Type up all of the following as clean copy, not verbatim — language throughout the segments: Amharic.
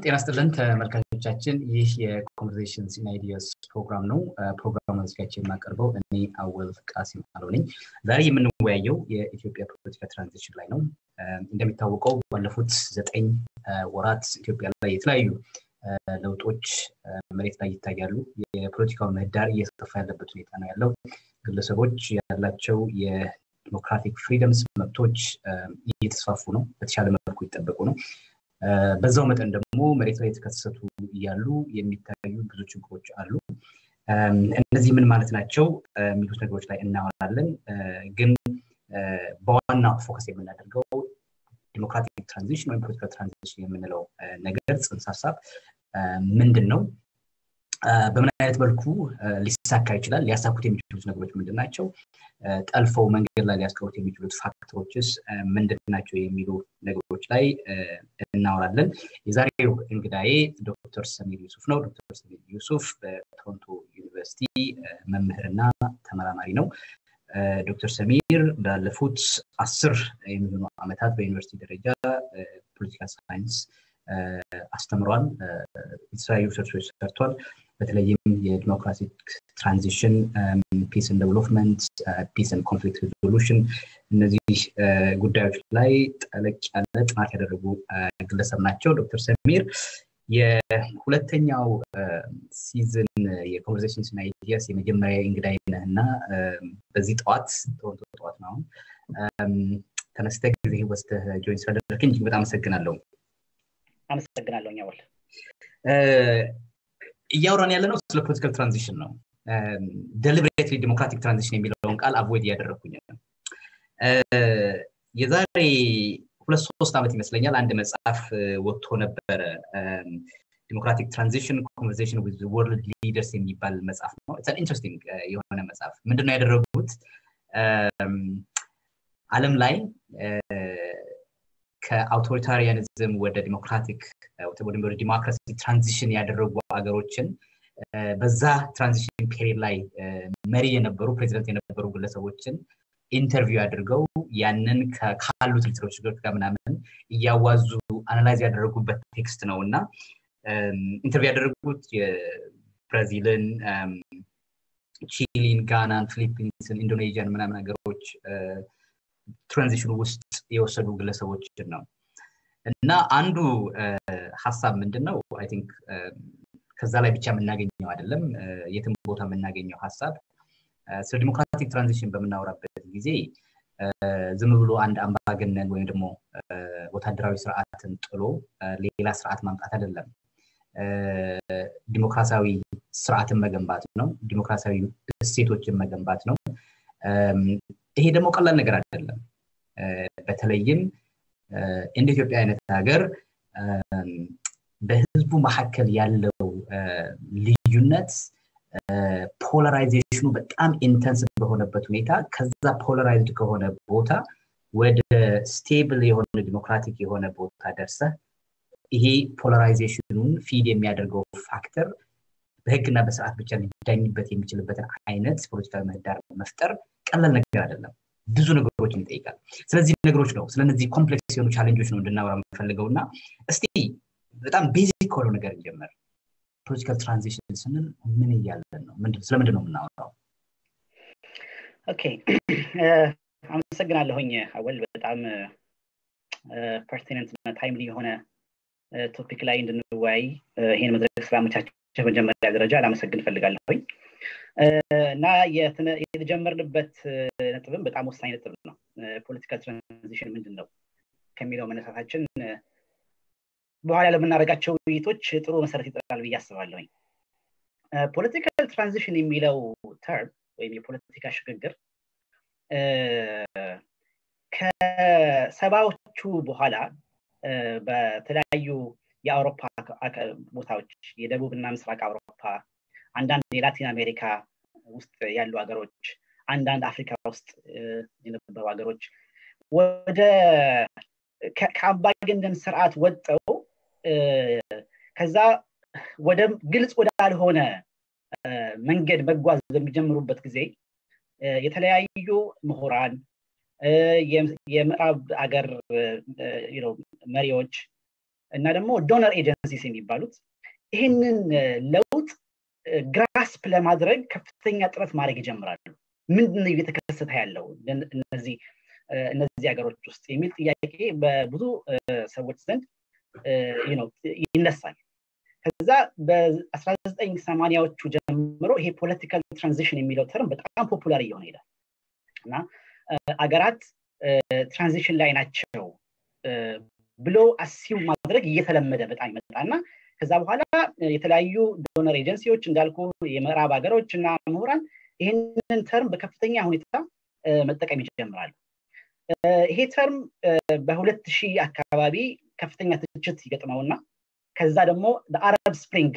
ጤና ይስጥልን ተመልካቾቻችን ይህ የኮንቨርሴሽንስ ኢን አይዲያስ ፕሮግራም ነው ፕሮግራሙን አዘጋጅቼ የማቀርበው እኔ አወል ቃሲም አለኝ ዛሬ የምንወያየው የኢትዮጵያ ፖለቲካ ትራንዚሽን ላይ ነው እንደሚታወቀው ባለፉት 9 ወራት ኢትዮጵያ ላይ የተለያዩ ለውጦች መሬት ላይ ይታያሉ የፖለቲካው ምህዳር እየሰፋ ያለበት ሁኔታ ነው ያለው ግለሰቦች ያላቸው የዲሞክራቲክ ፍሪደምስ መብቶች እየተስፋፉ ነው በተሻለ መልኩ ይጠበቁ ነው በዛው መጠን ደግሞ መሬት ላይ የተከሰቱ ያሉ የሚታዩ ብዙ ችግሮች አሉ እነዚህ ምን ማለት ናቸው የሚሉት ነገሮች ላይ እናወራለን ግን በዋና ፎከስ የምናደርገው ዲሞክራቲክ ትራንዚሽን ወይ ፖለቲካል ትራንዚሽን የምንለው ነገር ጽንሰ ሐሳብ ምንድነው በምን አይነት መልኩ ሊሳካ ይችላል ሊያሳኩት የሚችሉት ነገሮች ምንድናቸው ጠልፈው መንገድ ላይ ሊያስቀሩት የሚችሉት ፋክተሮችስ ምንድናቸው የሚሉ ነገሮች ላይ እናወራለን የዛሬው እንግዳዬ ዶክተር ሰሚር ዩሱፍ ነው ዶክተር ሰሚር ዩሱፍ በቶሮንቶ ዩኒቨርሲቲ መምህርና ተመራማሪ ነው ዶክተር ሰሚር ባለፉት 10 የሚሆኑ ዓመታት በዩኒቨርሲቲ ደረጃ ፖለቲካል ሳይንስ አስተምሯል የተለያዩ ሪሰርቾች ሰርቷል በተለይም የዲሞክራቲክ ትራንዚሽን ፒስ ኤንድ ዴቨሎፕመንት ፒስ ኤንድ ኮንፍሊክት ሪዞሉሽን እነዚህ ጉዳዮች ላይ ጠለቅ ያለ ጥናት ያደረጉ ግለሰብ ናቸው ዶክተር ሰሚር የሁለተኛው ሲዝን የኮንቨርሴሽንስ ኢን አይዲያስ የመጀመሪያ እንግዳዬ ነህና በዚህ ቶሮንቶ ጠዋት ነው ተነስተህ ጊዜ ወስደህ ጆይን ስላደረግኝ በጣም አመሰግናለሁ ያወል እያወራን ያለነው ስለ ፖለቲካል ትራንዚሽን ነው ዴሊበሬትሊ ዲሞክራቲክ ትራንዚሽን የሚለውን ቃል አቮይድ ያደረኩኝ የዛሬ 2-3 ዓመት ይመስለኛል አንድ መጽሐፍ ወጥቶ ነበር ዲሞክራቲክ ትራንዚሽን ኮንቨርሴሽን ዊዝ ዘ ወርልድ ሊደርስ የሚባል መጽሐፍ ነው ኢትስ አን ኢንትረስቲንግ የሆነ መጽሐፍ ምንድነው ያደረጉት ዓለም ላይ ከአውቶሪታሪያኒዝም ወደ ዲሞክራቲክ ወደ ዲሞክራሲ ትራንዚሽን ያደረጉ ሀገሮችን በዛ ትራንዚሽን ፔሪድ ላይ መሪ የነበሩ ፕሬዝዳንት የነበሩ ግለሰቦችን ኢንተርቪው አድርገው ያንን ካሉት ሊትሬቸሮች ጋር ምናምን ያዋዙ አናላይዝ ያደረጉበት ቴክስት ነውና ኢንተርቪው ያደረጉት የብራዚልን ቺሊን ጋናን ፊሊፒንስን ኢንዶኔዥያን ምናምን ሀገሮች ትራንዚሽኑ ውስጥ የወሰዱ ግለሰቦችን ነው እና አንዱ ሐሳብ ምንድነው አይ ቲንክ ከዛ ላይ ብቻ የምናገኘው አይደለም የትም ቦታ የምናገኘው ሐሳብ ስለ ዲሞክራቲክ ትራንዚሽን በመናወራበት ጊዜ ዝም ብሎ አንድ አምባገነን ወይም ደግሞ ወታደራዊ ስርዓትን ጥሎ ሌላ ስርዓት ማምጣት አይደለም ዲሞክራሲያዊ ስርዓትን መገንባት ነው ዲሞክራሲያዊ እሴቶችን መገንባት ነው ይሄ ደግሞ ቀላል ነገር አይደለም በተለይም እንደ ኢትዮጵያ አይነት ሀገር በህዝቡ መሐከል ያለው ልዩነት ፖላራይዜሽኑ በጣም ኢንተንስ በሆነበት ሁኔታ ከዛ ፖላራይዝድ ከሆነ ቦታ ወደ ስቴብል የሆነ ዲሞክራቲክ የሆነ ቦታ ደርሰ ይሄ ፖላራይዜሽኑን ፊድ የሚያደርገው ፋክተር በህግና በስርዓት ብቻ ሊዳኝበት የሚችልበትን አይነት ፖለቲካል ምህዳር መፍጠር ቀላል ነገር አይደለም ብዙ ነገሮችን ይጠይቃል ስለዚህ ነገሮች ነው ስለዚህ ኮምፕሌክስ የሆኑ ቻሌንጆች ነው እንድናወራ የምፈልገውና እስቲ በጣም ቤዚክ ሆኖ ነገር እንጀምር ፖለቲካል ትራንዚሽን ስንል ምን ይያለን ነው ስለምንድን ነው የምናወራው ኦኬ አመሰግናለሁኝ አወል በጣም ፐርቲነንት እና ታይምሊ የሆነ ቶፒክ ላይ እንድንወያይ ይሄን መድረክ ስላመቻቸ በመጀመሪያ ደረጃ ላመሰግን ፈልጋለሁኝ እና የተጀመረበት ነጥብም በጣም ወሳኝ ነጥብ ነው ፖለቲካል ትራንዚሽን ምንድነው ከሚለው መነሳታችን በኋላ ለምናደርጋቸው ውይይቶች ጥሩ መሰረት ይጥላል ብዬ አስባለሁኝ ፖለቲካል ትራንዚሽን የሚለው ተርም ወይም የፖለቲካ ሽግግር ከሰባዎቹ በኋላ በተለያዩ የአውሮፓ ቦታዎች የደቡብና ምስራቅ አውሮፓ አንዳንድ የላቲን አሜሪካ ውስጥ ያሉ ሀገሮች አንዳንድ አፍሪካ ውስጥ የነበሩ ሀገሮች ወደ ከአምባገነን ስርዓት ወጥተው ከዛ ወደ ግልጽ ወዳልሆነ መንገድ መጓዝ በሚጀምሩበት ጊዜ የተለያዩ ምሁራን የምዕራብ ሀገር መሪዎች እና ደግሞ ዶነር ኤጀንሲስ የሚባሉት ይሄንን ለውጥ ግራስፕ ለማድረግ ከፍተኛ ጥረት ማድረግ ይጀምራሉ። ምንድነው እየተከሰተ ያለው እነዚህ ሀገሮች ውስጥ የሚል ጥያቄ በብዙ ሰዎች ዘንድ ይነሳል። ከዛ በ1980ዎቹ ጀምሮ ይሄ ፖለቲካል ትራንዚሽን የሚለው ተርም በጣም ፖፑላር እየሆነ ይላል እና አገራት ትራንዚሽን ላይ ናቸው ብሎ አሲው ማድረግ እየተለመደ በጣም ይመጣና ከዛ በኋላ የተለያዩ ዶነር ኤጀንሲዎች እንዳልኩ የምዕራብ ሀገሮች እና ምሁራን ይሄንን ተርም በከፍተኛ ሁኔታ መጠቀም ይጀምራሉ። ይሄ ተርም በ2000 አካባቢ ከፍተኛ ትችት ይገጥመውና ከዛ ደግሞ አረብ ስፕሪንግ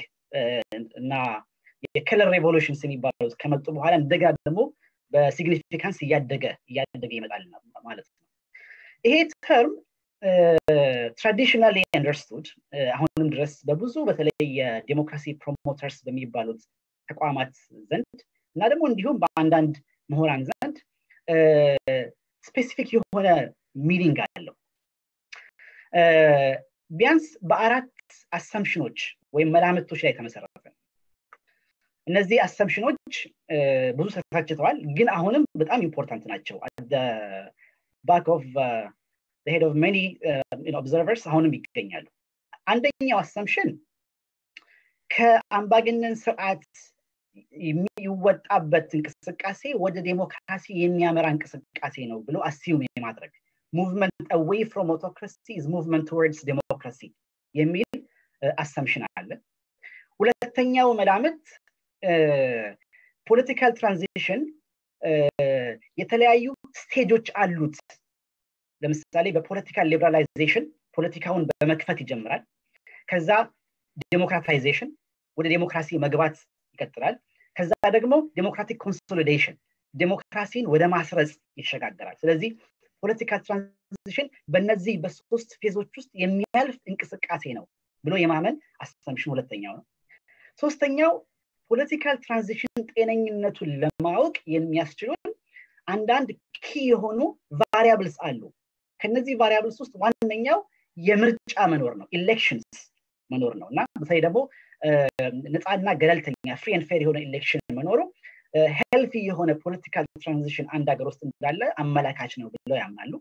እና የከለር ሬቮሉሽንስ የሚባሉት ከመጡ በኋላ እንደገና ደግሞ በሲግኒፊካንስ እያደገ ይመጣል ማለት ነው። ይሄ ተርም traditionally understood አሁንም ድረስ በብዙ በተለይ የዲሞክራሲ ፕሮሞተርስ በሚባሉት ተቋማት ዘንድ እና ደግሞ እንዲሁም በአንዳንድ ምሁራን ዘንድ ስፔሲፊክ የሆነ ሚኒንግ አለው። ቢያንስ በአራት አሰምፕሽኖች ወይም መላምቶች ላይ ተመሰረተ። እነዚህ አሰምፕሽኖች ብዙ ተሳችተዋል ግን አሁንም በጣም ኢምፖርታንት ናቸው። at the back of the head of many observers አሁንም ይገኛሉ። አንደኛው አሰምፕሽን ከአምባገነን ስርዓት የሚወጣበት እንቅስቃሴ ወደ ዴሞክራሲ የሚያመራ እንቅስቃሴ ነው ብሎ አሲዩም የማድረግ movement away from autocracy is movement towards democracy የሚል አሰምፕሽን አለ። ሁለተኛው መላምት ፖለቲካል ትራንዚሽን የተለያዩ ስቴጆች አሉት። ለምሳሌ በፖለቲካል ሊበራላይዜሽን ፖለቲካውን በመክፈት ይጀምራል። ከዛ ዴሞክራታይዜሽን ወደ ዴሞክራሲ መግባት ይቀጥላል። ከዛ ደግሞ ዴሞክራቲክ ኮንሶሊዴሽን ዴሞክራሲን ወደ ማስረጽ ይሸጋገራል። ስለዚህ ፖለቲካል ትራንዚሽን በእነዚህ በሶስት ፌዞች ውስጥ የሚያልፍ እንቅስቃሴ ነው ብሎ የማመን አሰምፕሽን ሁለተኛው ነው። ሶስተኛው ፖለቲካል ትራንዚሽን ጤነኝነቱን ለማወቅ የሚያስችሉን አንዳንድ ኪ የሆኑ ቫሪያብልስ አሉ። ከነዚህ ቫሪያብልስ ውስጥ ዋነኛው የምርጫ መኖር ነው፣ ኢሌክሽንስ መኖር ነው እና በተለይ ደግሞ ነፃና ገለልተኛ ፍሪ ኤንድ ፌር የሆነ ኢሌክሽን መኖሩ ሄልቲ የሆነ ፖለቲካል ትራንዚሽን አንድ ሀገር ውስጥ እንዳለ አመላካች ነው ብለው ያምናሉ።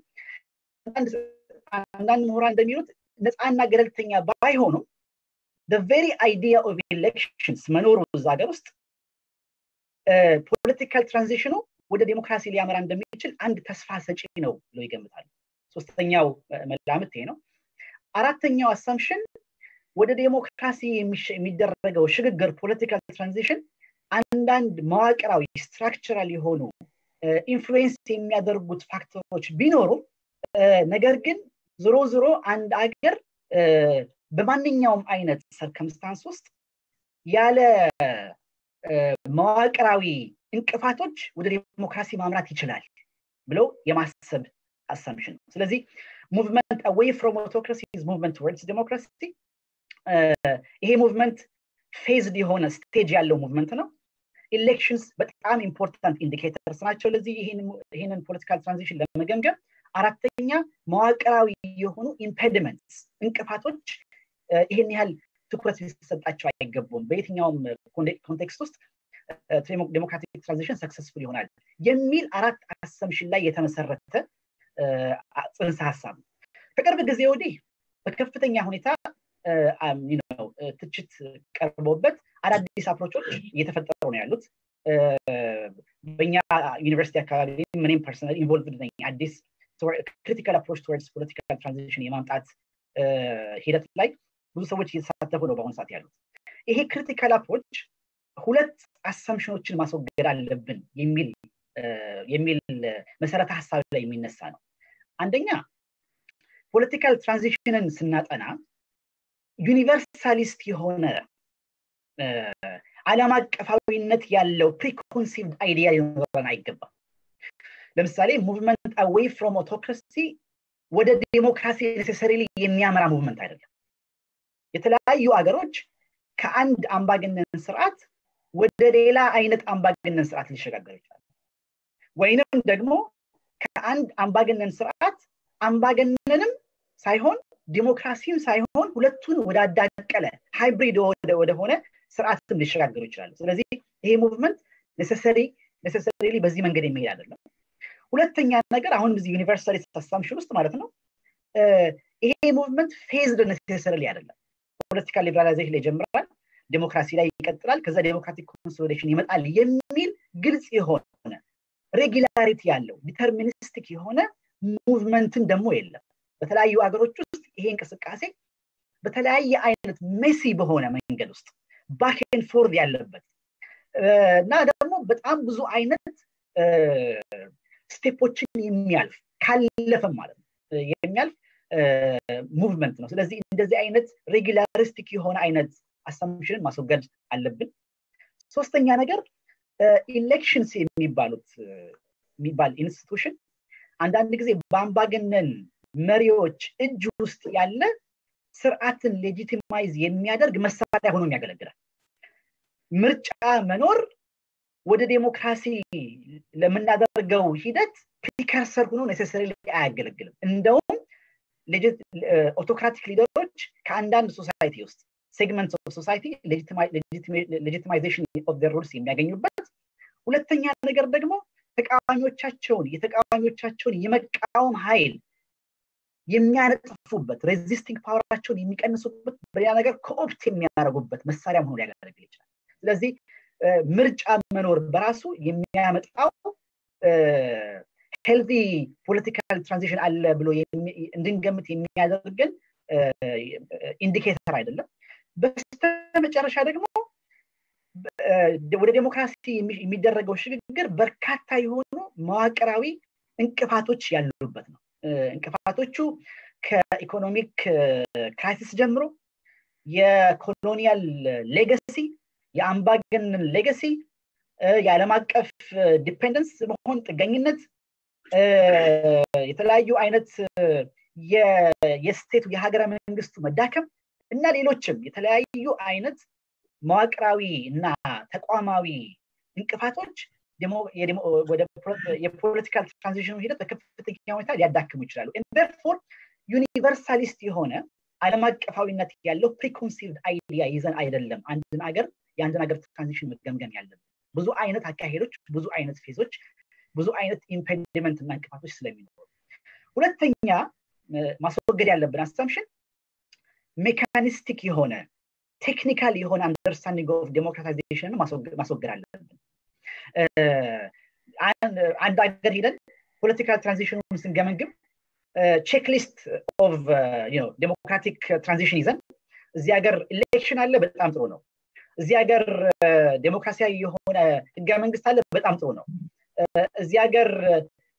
አንዳንድ ምሁራን እንደሚሉት ነፃና ገለልተኛ ባይሆኑ the very idea of elections መኖሩ እዛ ሀገር ውስጥ ፖለቲካል ትራንዚሽኑ ወደ ዴሞክራሲ ሊያመራ እንደሚችል አንድ ተስፋ ሰጪ ነው ብለው ይገምታሉ። ሶስተኛው መላምት ይሄ ነው። አራተኛው አሰምፕሽን ወደ ዴሞክራሲ የሚደረገው ሽግግር ፖለቲካል ትራንዚሽን አንዳንድ መዋቅራዊ ስትራክቸራል የሆኑ ኢንፍሉዌንስ የሚያደርጉት ፋክተሮች ቢኖሩ ነገር ግን ዞሮ አንድ ሀገር በማንኛውም አይነት ሰርከምስታንስ ውስጥ ያለ መዋቅራዊ እንቅፋቶች ወደ ዴሞክራሲ ማምራት ይችላል ብለው የማሰብ አሰምፕሽን። ስለዚህ movement away from autocracy is movement towards democracy። ይሄ movement phased የሆነ ስቴጅ ያለው movement ነው። ኢሌክሽንስ በጣም ኢምፖርታንት ኢንዲኬተርስ ናቸው ለዚህ ይሄንን ፖለቲካል ትራንዚሽን ለመገምገም። አራተኛ መዋቅራዊ የሆኑ ኢምፔዲመንትስ እንቅፋቶች ይሄን ያህል ትኩረት ሊሰጣቸው አይገቡም፣ በየትኛውም ኮንቴክስት ውስጥ ዴሞክራቲክ ትራንዚሽን ሰክሰስፉል ይሆናል የሚል አራት አሰምፕሽን ላይ የተመሰረተ ጽንሰ ሐሳብ። ከቅርብ ጊዜ ወዲህ በከፍተኛ ሁኔታ ትችት ቀርቦበት አዳዲስ አፕሮቾች እየተፈጠሩ ነው ያሉት። በእኛ ዩኒቨርሲቲ አካባቢ ምንም ፐርሰናል ኢንቮልቭድ ነኝ። አዲስ ክሪቲካል አፕሮች ቶዋርድስ ፖለቲካል ትራንዚሽን የማምጣት ሂደት ላይ ብዙ ሰዎች እየተሳተፉ ነው በአሁኑ ሰዓት ያሉት። ይሄ ክሪቲካል አፕሮች ሁለት አሰምፕሽኖችን ማስወገድ አለብን የሚል መሰረተ ሐሳብ ላይ የሚነሳ ነው። አንደኛ ፖለቲካል ትራንዚሽንን ስናጠና ዩኒቨርሳሊስት የሆነ ዓለም አቀፋዊነት ያለው ፕሪኮንሲቭድ አይዲያ ሊኖረን አይገባም። ለምሳሌ ሙቭመንት away from autocracy ወደ ዴሞክራሲ necessarily የሚያመራ ሙቭመንት አይደለም። የተለያዩ አገሮች ከአንድ አምባገነን ስርዓት ወደ ሌላ አይነት አምባገነን ስርዓት ሊሸጋገሩ ይችላሉ። ወይንም ደግሞ ከአንድ አምባገነን ስርዓት አምባገነንም ሳይሆን ዲሞክራሲን ሳይሆን ሁለቱን ወደ አዳቀለ ሃይብሪድ ወደ ሆነ ስርዓትም ሊሸጋገሩ ይችላሉ ስለዚህ ይሄ ሙቭመንት necessarily በዚህ መንገድ የሚሄድ አይደለም ሁለተኛ ነገር አሁን በዚህ ዩኒቨርሳሊስት አሳምፕሽን ውስጥ ማለት ነው ይሄ ሙቭመንት ፌዝድ necessarily አይደለም ፖለቲካል ሊበራላይዜሽን ላይ ጀምራል ዲሞክራሲ ላይ ይቀጥላል ከዛ ዲሞክራቲክ ኮንሶሊዴሽን ይመጣል የሚል ግልጽ የሆነ ሬጉላሪቲ ያለው ዲተርሚኒስቲክ የሆነ ሙቭመንትን ደግሞ የለም በተለያዩ ሀገሮች ውስጥ ይሄ እንቅስቃሴ በተለያየ አይነት ሜሲ በሆነ መንገድ ውስጥ ባክ ኤንድ ፎርዝ ያለበት እና ደግሞ በጣም ብዙ አይነት ስቴፖችን የሚያልፍ ካለፈም ማለት ነው የሚያልፍ ሙቭመንት ነው ስለዚህ እንደዚህ አይነት ሬጉላሪስቲክ የሆነ አይነት አሳምፕሽን ማስወገድ አለብን ሶስተኛ ነገር ኢሌክሽንስ የሚባል ኢንስቲትዩሽን አንዳንድ ጊዜ በአምባገነን መሪዎች እጅ ውስጥ ያለ ስርዓትን ሌጂቲማይዝ የሚያደርግ መሳሪያ ሆኖ ያገለግላል ምርጫ መኖር ወደ ዲሞክራሲ ለምናደርገው ሂደት ፕሪከርሰር ሆኖ necessarily አያገለግልም እንደውም ኦቶክራቲክ ሊደሮች ከአንዳንድ ሶሳይቲ ውስጥ ሴግመንትስ ኦፍ ሶሳይቲ ሌጂቲማይዜሽን ኦፍ their rules የሚያገኙበት ሁለተኛ ነገር ደግሞ የተቃዋሚዎቻቸውን የመቃወም ኃይል የሚያነጥፉበት ሬዚስቲንግ ፓወራቸውን የሚቀንሱበት በያ ነገር ኮኦፕት የሚያደርጉበት መሳሪያ ሆኖ ሊያገለግል ይችላል ስለዚህ ምርጫ መኖር በራሱ የሚያመጣው ሄልዚ ፖለቲካል ትራንዚሽን አለ ብሎ እንድንገምት የሚያደርገን ኢንዲኬተር አይደለም በስተመጨረሻ ደግሞ ወደ ዲሞክራሲ የሚደረገው ሽግግር በርካታ የሆኑ መዋቅራዊ እንቅፋቶች ያሉበት ነው እንቅፋቶቹ ከኢኮኖሚክ ክራይሲስ ጀምሮ የኮሎኒያል ሌጋሲ የአምባገነን ሌጋሲ የዓለም አቀፍ ዲፔንደንስ መሆን ጥገኝነት የተለያዩ አይነት የስቴቱ የሀገረ መንግስቱ መዳከም እና ሌሎችም የተለያዩ አይነት መዋቅራዊ እና ተቋማዊ እንቅፋቶች ወደ የፖለቲካል ትራንዚሽን ሂደት በከፍተኛ ሁኔታ ሊያዳክሙ ይችላሉ and therefore ዩኒቨርሳሊስት የሆነ ዓለም አቀፋዊነት ያለው ፕሪኮንሲቭድ አይዲያ ይዘን አይደለም የአንድን ሀገር ትራንዚሽን መገምገም ያለብን ብዙ አይነት አካሄዶች ብዙ አይነት ፌዞች ብዙ አይነት ኢምፔንዲመንት እና እንቅፋቶች ስለሚኖሩ ሁለተኛ ማስወገድ ያለብን አሳምፕሽን ሜካኒስቲክ የሆነ ቴክኒካል የሆነ አንደርስታንዲንግ ኦፍ ዴሞክራታይዜሽን ማስወገድ አለብን አንድ ሀገር ሄደን ፖለቲካል ትራንዚሽኑን ስንገመግም ቼክሊስት ኦፍ ዴሞክራቲክ ትራንዚሽን ይዘን እዚህ ሀገር ኢሌክሽን አለ በጣም ጥሩ ነው እዚህ ሀገር ዴሞክራሲያዊ የሆነ ህገ መንግስት አለ በጣም ጥሩ ነው እዚህ ሀገር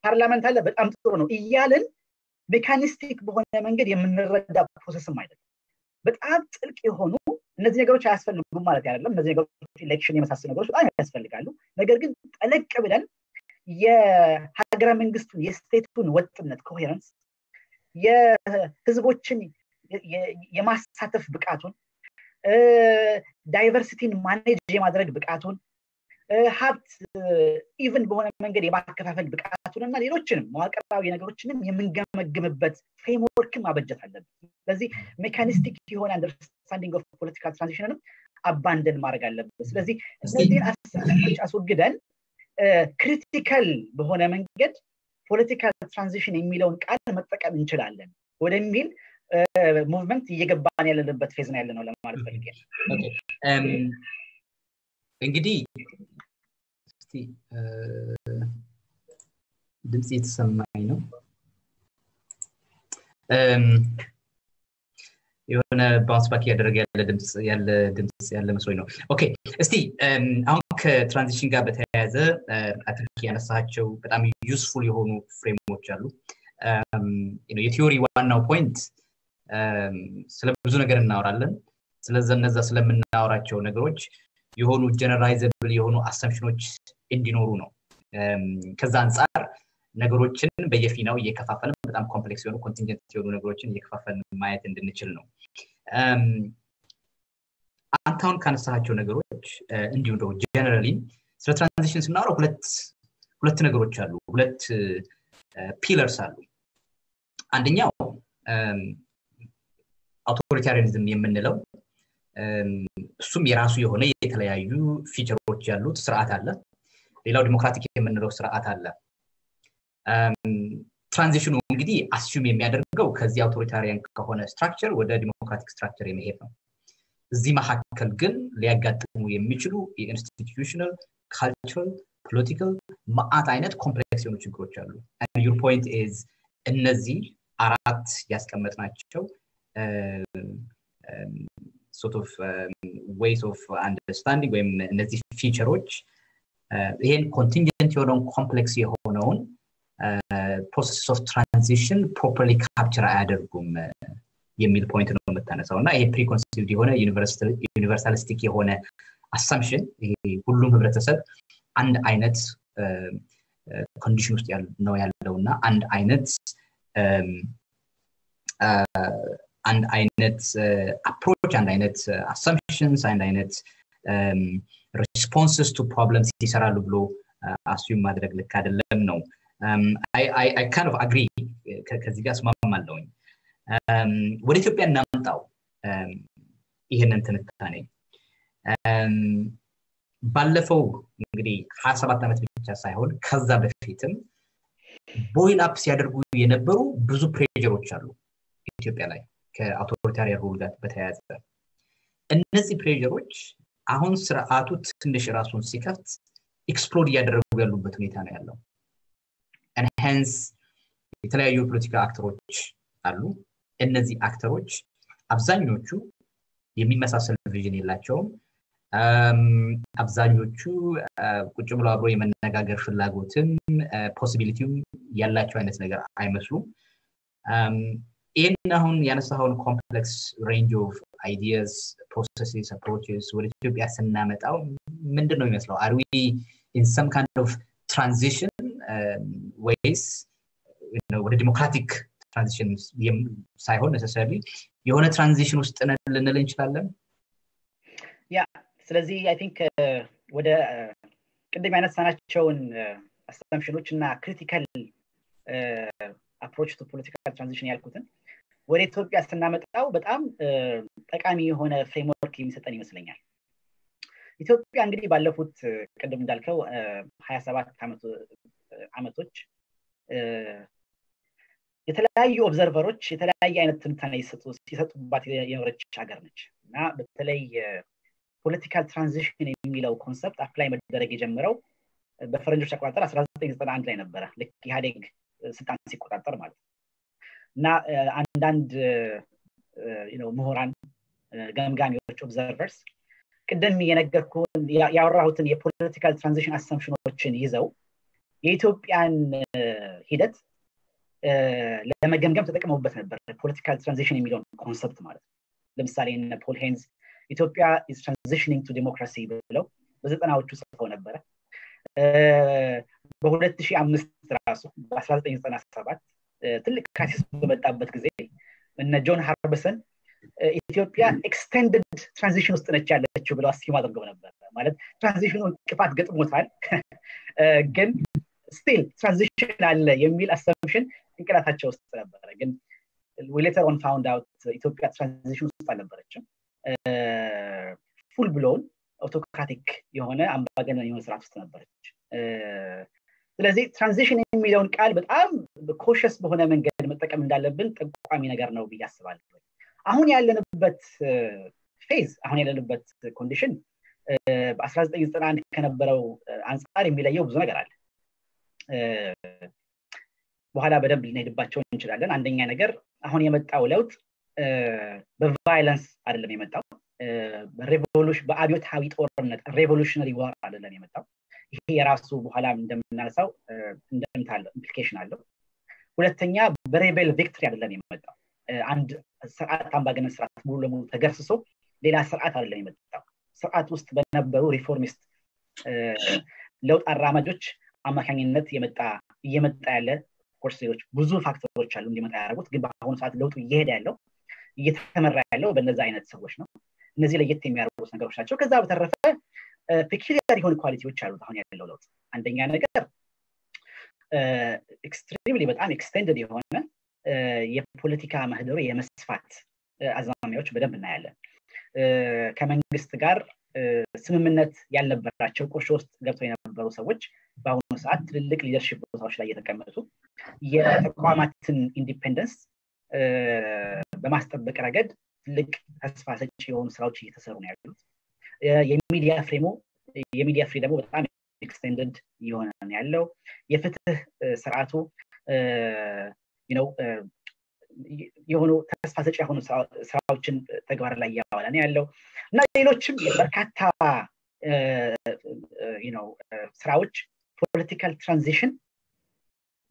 ፓርላመንት አለ በጣም ጥሩ ነው እያልን ሜካኒስቲክ በሆነ መንገድ የምንረዳ ፕሮሰስም አይደለም በጣም ጥልቅ የሆኑ እነዚህ ነገሮች አያስፈልጉም ማለት አይደለም እነዚህ ነገሮች ኢሌክሽን የመሳሰሉ ነገሮች በጣም ያስፈልጋሉ ነገር ግን ጠለቅ ብለን የሀገረ መንግስቱን የስቴቱን ወጥነት ኮሄረንስ የህዝቦችን የማሳተፍ ብቃቱን ዳይቨርሲቲን ማኔጅ የማድረግ ብቃቱን ሀብት ኢቭን በሆነ መንገድ የማከፋፈል ብቃቱንና ሌሎችንም መዋቅራዊ ነገሮችንም የምንገመግምበት ፍሬምወርክን ማበጀት አለብን ስለዚህ ሜካኒስቲክ የሆነ አንደርስታንዲንግ ኦፍ ፖለቲካል ትራንዚሽንንም አባንደን ማድረግ አለብን ስለዚህ እነዚህን አስተሳሰቦች አስወግደን ክሪቲካል በሆነ መንገድ ፖለቲካል ትራንዚሽን የሚለውን ቃል መጠቀም እንችላለን ወደሚል ሙቭመንት እየገባን ያለንበት ፌዝ ነው ያለነው ለማለት ፈልጌ ኦኬ እንግዲህ እስቲ ድምጽ የተሰማኝ ነው የሆነ ባውንስ ባክ ያደረገ ያለ መስሎኝ ነው ኦኬ እስቲ አሁን ከትራንዚሽን ጋር በተያያዘ አትክ ያነሳቸው በጣም ዩዝፉል የሆኑ ፍሬምወርኮች አሉ የቲዮሪ ዋናው ፖይንት ስለብዙ ነገር እናወራለን ስለነዛ ስለምናወራቸው ነገሮች የሆኑ ጀነራላይዘብል የሆኑ አሰምፕሽኖች እንዲኖሩ ነው ከዛ አንፃር ነገሮችን በየፊናው እየከፋፈልን በጣም ኮምፕሌክስ የሆኑ ኮንቲንጀንት የሆኑ ነገሮችን እየከፋፈልን ማየት እንድንችል ነው አንታውን ካነሳቸው ነገሮች እንዲሁ ነው ጀነራሊ ስለ ትራንዚሽን ስናወራ ሁለት ነገሮች አሉ ሁለት ፒለርስ አሉ አንደኛው አውቶሪታሪያኒዝም የምንለው እሱም የራሱ የሆነ የተለያዩ ፊቸሮች ያሉት ስርዓት አለ ሌላው ዲሞክራቲክ የምንለው ስርዓት አለ ትራንዚሽኑ እንግዲህ አስዩም የሚያደርገው ከዚህ አውቶሪታሪያን ከሆነ ስትራክቸር ወደ ዲሞክራቲክ ስትራክቸር የመሄድ ነው እዚህ መሐከል ግን ሊያጋጥሙ የሚችሉ የኢንስቲትዩሽናል ካልቸራል ፖለቲካል ማአት አይነት ኮምፕሌክስ የሆኑ ችግሮች አሉ and your point is እነዚህ አራት ያስቀመጥናቸው sort of ways of understanding ወይም እነዚህ ፊቸሮች ይሄን contingent የሆነውን ኮምፕሌክስ የሆነውን process of transition properly capture አያደርጉም የሚል ፖይንት ነው የምታነሳውና ይሄ preconceived የሆነ universalistic የሆነ assumption ይሄ ሁሉም ህብረተሰብ አንድ አይነት ኮንዲሽን ውስጥ ነው ያለውና አንድ አይነት approach አንድ አይነት assumptions አንድ አይነት responses to problems ይሰራሉ ብሎ assume ማድረግ ልክ አይደለም ነው I kind of agree ከዚህ ጋር ስማማለሁ ወደ ኢትዮጵያ እናምጣው ይሄንን ትንታኔ ባለፈው እንግዲህ 27 ዓመት ብቻ ሳይሆን ከዛ በፊትም ቦይል አፕ ሲያደርጉ የነበሩ ብዙ ፕሬዠሮች አሉ ኢትዮጵያ ላይ ከአውቶሪታሪያን ሩል ጋር በተያያዘ እነዚህ ፕሬዠሮች አሁን ስርዓቱ ትንሽ ራሱን ሲከፍት ኤክስፕሎድ ያደረጉ ያሉበት ሁኔታ ነው ያለው and hence የተለያዩ ፖለቲካ አክተሮች አሉ እነዚህ አክተሮች አብዛኞቹ የሚመሳሰል ቪዥን የላቸውም አብዛኞቹ ቁጭ ብለው አብሮ የመነጋገር ፍላጎትም ፖሲቢሊቲም ያላቸው አይነት ነገር አይመስሉም ይሄን አሁን ያነሳውን ኮምፕሌክስ ሬንጅ ኦፍ ideas processes approaches ወደ ኢትዮጵያ ስናመጣው ምንድነው የሚመስለው are we in some kind of transition ways ወደ ዲሞክራቲክ ትራንዚሽን ሳይሆን necessarily የሆነ ትራንዚሽን ውስጥ ልንል እንችላለን ስለዚህ I think ወደ ቅድም ያነሳናቸውን assumptions እና critical approach to political transition ያልኩትን ወደ ኢትዮጵያ ስናመጣው በጣም ጠቃሚ የሆነ ፍሬምወርክ የሚሰጠን ይመስለኛል ኢትዮጵያ እንግዲህ ባለፉት ቅድም እንዳልከው 27 ዓመቶች የተለያዩ ኦብዘርቨሮች የተለያየ አይነት ትንታኔ ሲሰጡባት የኖረች ሀገር ነች እና በተለይ ፖለቲካል ትራንዚሽን የሚለው ኮንሰፕት አፕላይ መደረግ የጀመረው በፈረንጆች አቆጣጠር 1991 ላይ ነበር ልክ ኢህአዴግ ስልጣን ሲቆጣጠር ማለት እና አንዳንድ ምሁራን ገምጋሚዎች ኦብዘርቨርስ ቅድም የነገርኩን ያወራሁትን የፖለቲካል ትራንዚሽን አሰምፕሽኖችን ይዘው የኢትዮጵያን ሂደት ለመገምገም ተጠቅመውበት ነበር ፖለቲካል ትራንዚሽን የሚለው ኮንሰፕት ማለት ለምሳሌ ፖል ሄንዝ ኢትዮጵያ is transitioning to democracy ብለው በ90ዎቹ ጽፈው ነበር በ2005 ራሱ በ1997 ትልቅ ክራይሲስ በመጣበት ጊዜ እነ ጆን ሃርበሰን ኢትዮጵያ ኤክስቴንድድ ትራንዚሽን ውስጥ ነች ያለችው ብለው አስኪም አድርገው ነበር ማለት ትራንዚሽኑ እንቅፋት ገጥሞታል ግን still transition አለ የሚል assumption እንቅላታቸው ውስጥ ነበር ግን we later on found out ኢትዮጵያ ትራንዚሽን ውስጥ አልነበረችም full blown autocratic የሆነ አምባገነን የሆነ ስርዓት ውስጥ ነበረች ስለዚህ ትራንዚሽን የሚለውን ቃል በጣም ኮሸስ በሆነ መንገድ መጠቀም እንዳለብን ጠቋሚ ነገር ነው ብዬ አስባለሁ አሁን ያለንበት ፌዝ አሁን ያለንበት ኮንዲሽን በ1991 ከነበረው አንፃር የሚለየው ብዙ ነገር አለ በኋላ በደንብ ልንሄድባቸው እንችላለን አንደኛ ነገር አሁን የመጣው ለውጥ በቫይለንስ አይደለም የመጣው በሬቮሉሽን በአብዮታዊ ጦርነት ሬቮሉሽነሪ ዋር አይደለም የመጣው ይሄ የራሱ በኋላ እንደምናነሳው እንደምታለው ኢምፕሊኬሽን አለው ሁለተኛ በሬቤል ቪክቶሪ አይደለም የመጣው አንድ ስርዓት አምባገነን ስርዓት ሙሉ ለሙሉ ተገርስሶ ሌላ ስርዓት አይደለም የመጣው ስርዓት ውስጥ በነበሩ ሪፎርሚስት ለውጥ አራማጆች አማካኝነት እየመጣ ያለ ኮርሴዎች ብዙ ፋክተሮች አሉ እንዲመጣ ያደረጉት ግን በአሁኑ ሰዓት ለውጡ እየሄደ ያለው እየተመራ ያለው በእነዚህ አይነት ሰዎች ነው እነዚህ ለየት የሚያደርጉት ነገሮች ናቸው ከዛ በተረፈ ፔኩሊያር የሆኑ ኳሊቲዎች አሉት አሁን ያለው ለውጥ አንደኛ ነገር ኤክስትሪምሊ በጣም ኤክስቴንድድ የሆነ የፖለቲካ ምህዳሩ የመስፋት አዝማሚያዎች በደንብ እናያለን። ከመንግስት ጋር ስምምነት ያልነበራቸው ቁርሾ ውስጥ ገብተው የነበሩ ሰዎች በአሁኑ ሰዓት ትልልቅ ሊደርሺፕ ቦታዎች ላይ እየተቀመጡ የተቋማትን ኢንዲፔንደንስ በማስጠበቅ ረገድ ትልቅ ተስፋ ሰጪ የሆኑ ስራዎች እየተሰሩ ነው ያሉት። የሚዲያ ፍሪደሙ በጣም ኤክስቴንድድ እየሆነ ነው ያለው። የፍትህ ስርዓቱ የሆኑ ተስፋ ሰጪ የሆኑ ስራዎችን ተግባር ላይ እያዋለ ነው ያለው እና ሌሎችም በርካታ ስራዎች ፖለቲካል ትራንዚሽን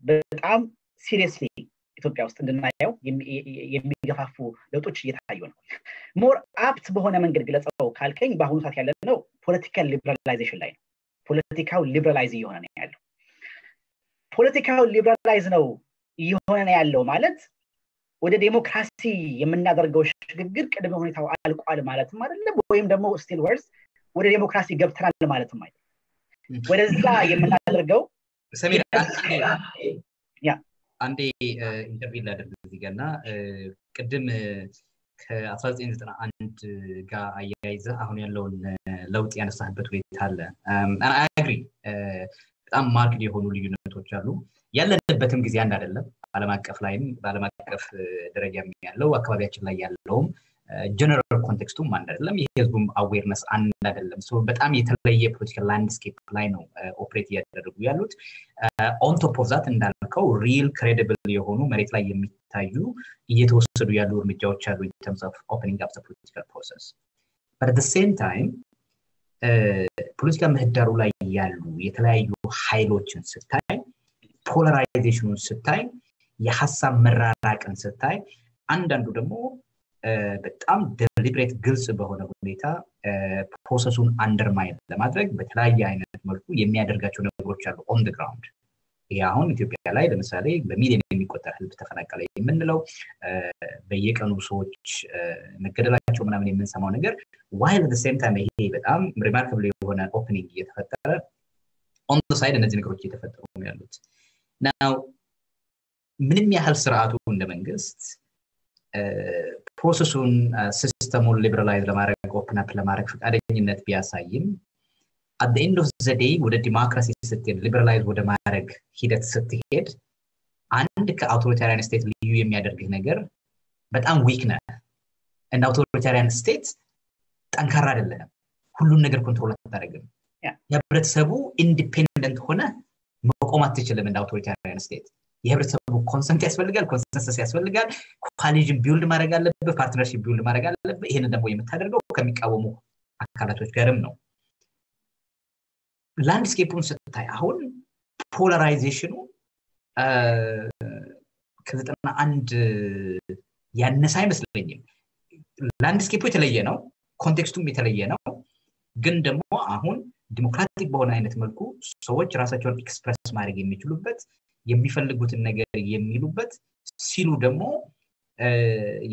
በጣም ሲሪየስሊ ኢትዮጵያ ውስጥ እንድናየው የሚገፋፉ ለውጦች እየታዩ ነው። ሞር አፕት በሆነ መንገድ ግለጸው ካልከኝ በአሁኑ ሰዓት ያለነው ፖለቲካል ሊበራላይዜሽን ላይ ነው። ፖለቲካው ሊበራላይዝ እየሆነ ነው ያለው። ፖለቲካው ሊበራላይዝ ነው እየሆነ ነው ያለው ማለት ወደ ዴሞክራሲ የምናደርገው ሽግግር ቅድመ ሁኔታው አልቋል ማለትም አይደለም፣ ወይም ደግሞ ስቲል ወርስ ወደ ዴሞክራሲ ገብተናል ማለትም አይደለም። ወደዛ የምናደርገው ሰሚራ አንዴ ኢንተርቪው ላደርግ እዚህ ጋርና ቅድም ከ1991 ጋር አያይዘ አሁን ያለውን ለውጥ ያነሳህበት ሁኔታ አለ። አይ አግሪ በጣም ማርክድ የሆኑ ልዩነቶች አሉ። ያለንበትም ጊዜ አንድ አይደለም። ዓለም አቀፍ ላይም በዓለም አቀፍ ደረጃም ያለው አካባቢያችን ላይ ያለውም ጀነራል ኮንቴክስቱም አንድ አይደለም። የህዝቡም አዌርነስ አንድ አይደለም። ሶ በጣም የተለየ ፖለቲካል ላንድስኬፕ ላይ ነው ኦፕሬት እያደረጉ ያሉት። ኦን ቶፕ ኦፍ ዛት እንዳልከው ሪል ክሬዲብል የሆኑ መሬት ላይ የሚታዩ እየተወሰዱ ያሉ እርምጃዎች አሉ in terms of opening up the political process. But at the same time ፖለቲካ ምህዳሩ ላይ ያሉ የተለያዩ ኃይሎችን ስታይ ፖላራይዜሽኑን ስታይ የሐሳብ መራራቅን ስታይ አንዳንዱ ደግሞ በጣም ዴሊብሬት ግልጽ በሆነ ሁኔታ ፕሮሰሱን አንደርማይን ለማድረግ በተለያየ አይነት መልኩ የሚያደርጋቸው ነገሮች አሉ ኦን ዘ ግራውንድ። ይሄ አሁን ኢትዮጵያ ላይ ለምሳሌ በሚሊዮን የሚቆጠር ህዝብ ተፈናቀለ የምንለው በየቀኑ ሰዎች መገደላቸው ምናምን የምንሰማው ነገር while at the same time ይሄ በጣም ሪማርካብል የሆነ ኦፕኒንግ እየተፈጠረ ኦን ዘ ሳይድ እነዚህ ነገሮች እየተፈጠሩ ነው ያሉት። ናው ምንም ያህል ስርዓቱ እንደ መንግስት ፕሮሰሱን ሲስተሙን ሊበራላይዝ ለማድረግ ኦፕን አፕ ለማድረግ ፈቃደኝነት ቢያሳይም at the end of the day ወደ ዲሞክራሲ ስትሄድ ሊበራላይዝ ወደ ማድረግ ሂደት ስትሄድ አንድ ከአውቶሪታሪያን ስቴት ልዩ የሚያደርግህ ነገር በጣም ዊክ ነህ። እና አውቶሪታሪያን ስቴት ጠንካራ አይደለም። ሁሉን ነገር ኮንትሮል አታደርግም። የህብረተሰቡ ኢንዲፔንደንት ሆነ መቆም አትችልም። እንደ አውቶሪታሪያን ስቴት የህብረተሰቡ ኮንሰንት ያስፈልጋል፣ ኮንሰንሰስ ያስፈልጋል፣ ኮሊዥን ቢልድ ማድረግ አለበት፣ ፓርትነርሺፕ ቢልድ ማድረግ አለበት። ይሄንን ደግሞ የምታደርገው ከሚቃወሙ አካላቶች ጋርም ነው። ላንድስኬፑን ስታይ አሁን ፖላራይዜሽኑ ከ91 ያነሰ አይመስለኝም። ላንድስኬፑ የተለየ ነው፣ ኮንቴክስቱም የተለየ ነው። ግን ደግሞ አሁን ዲሞክራቲክ በሆነ አይነት መልኩ ሰዎች ራሳቸውን ኤክስፕረስ ማድረግ የሚችሉበት የሚፈልጉትን ነገር የሚሉበት ሲሉ ደግሞ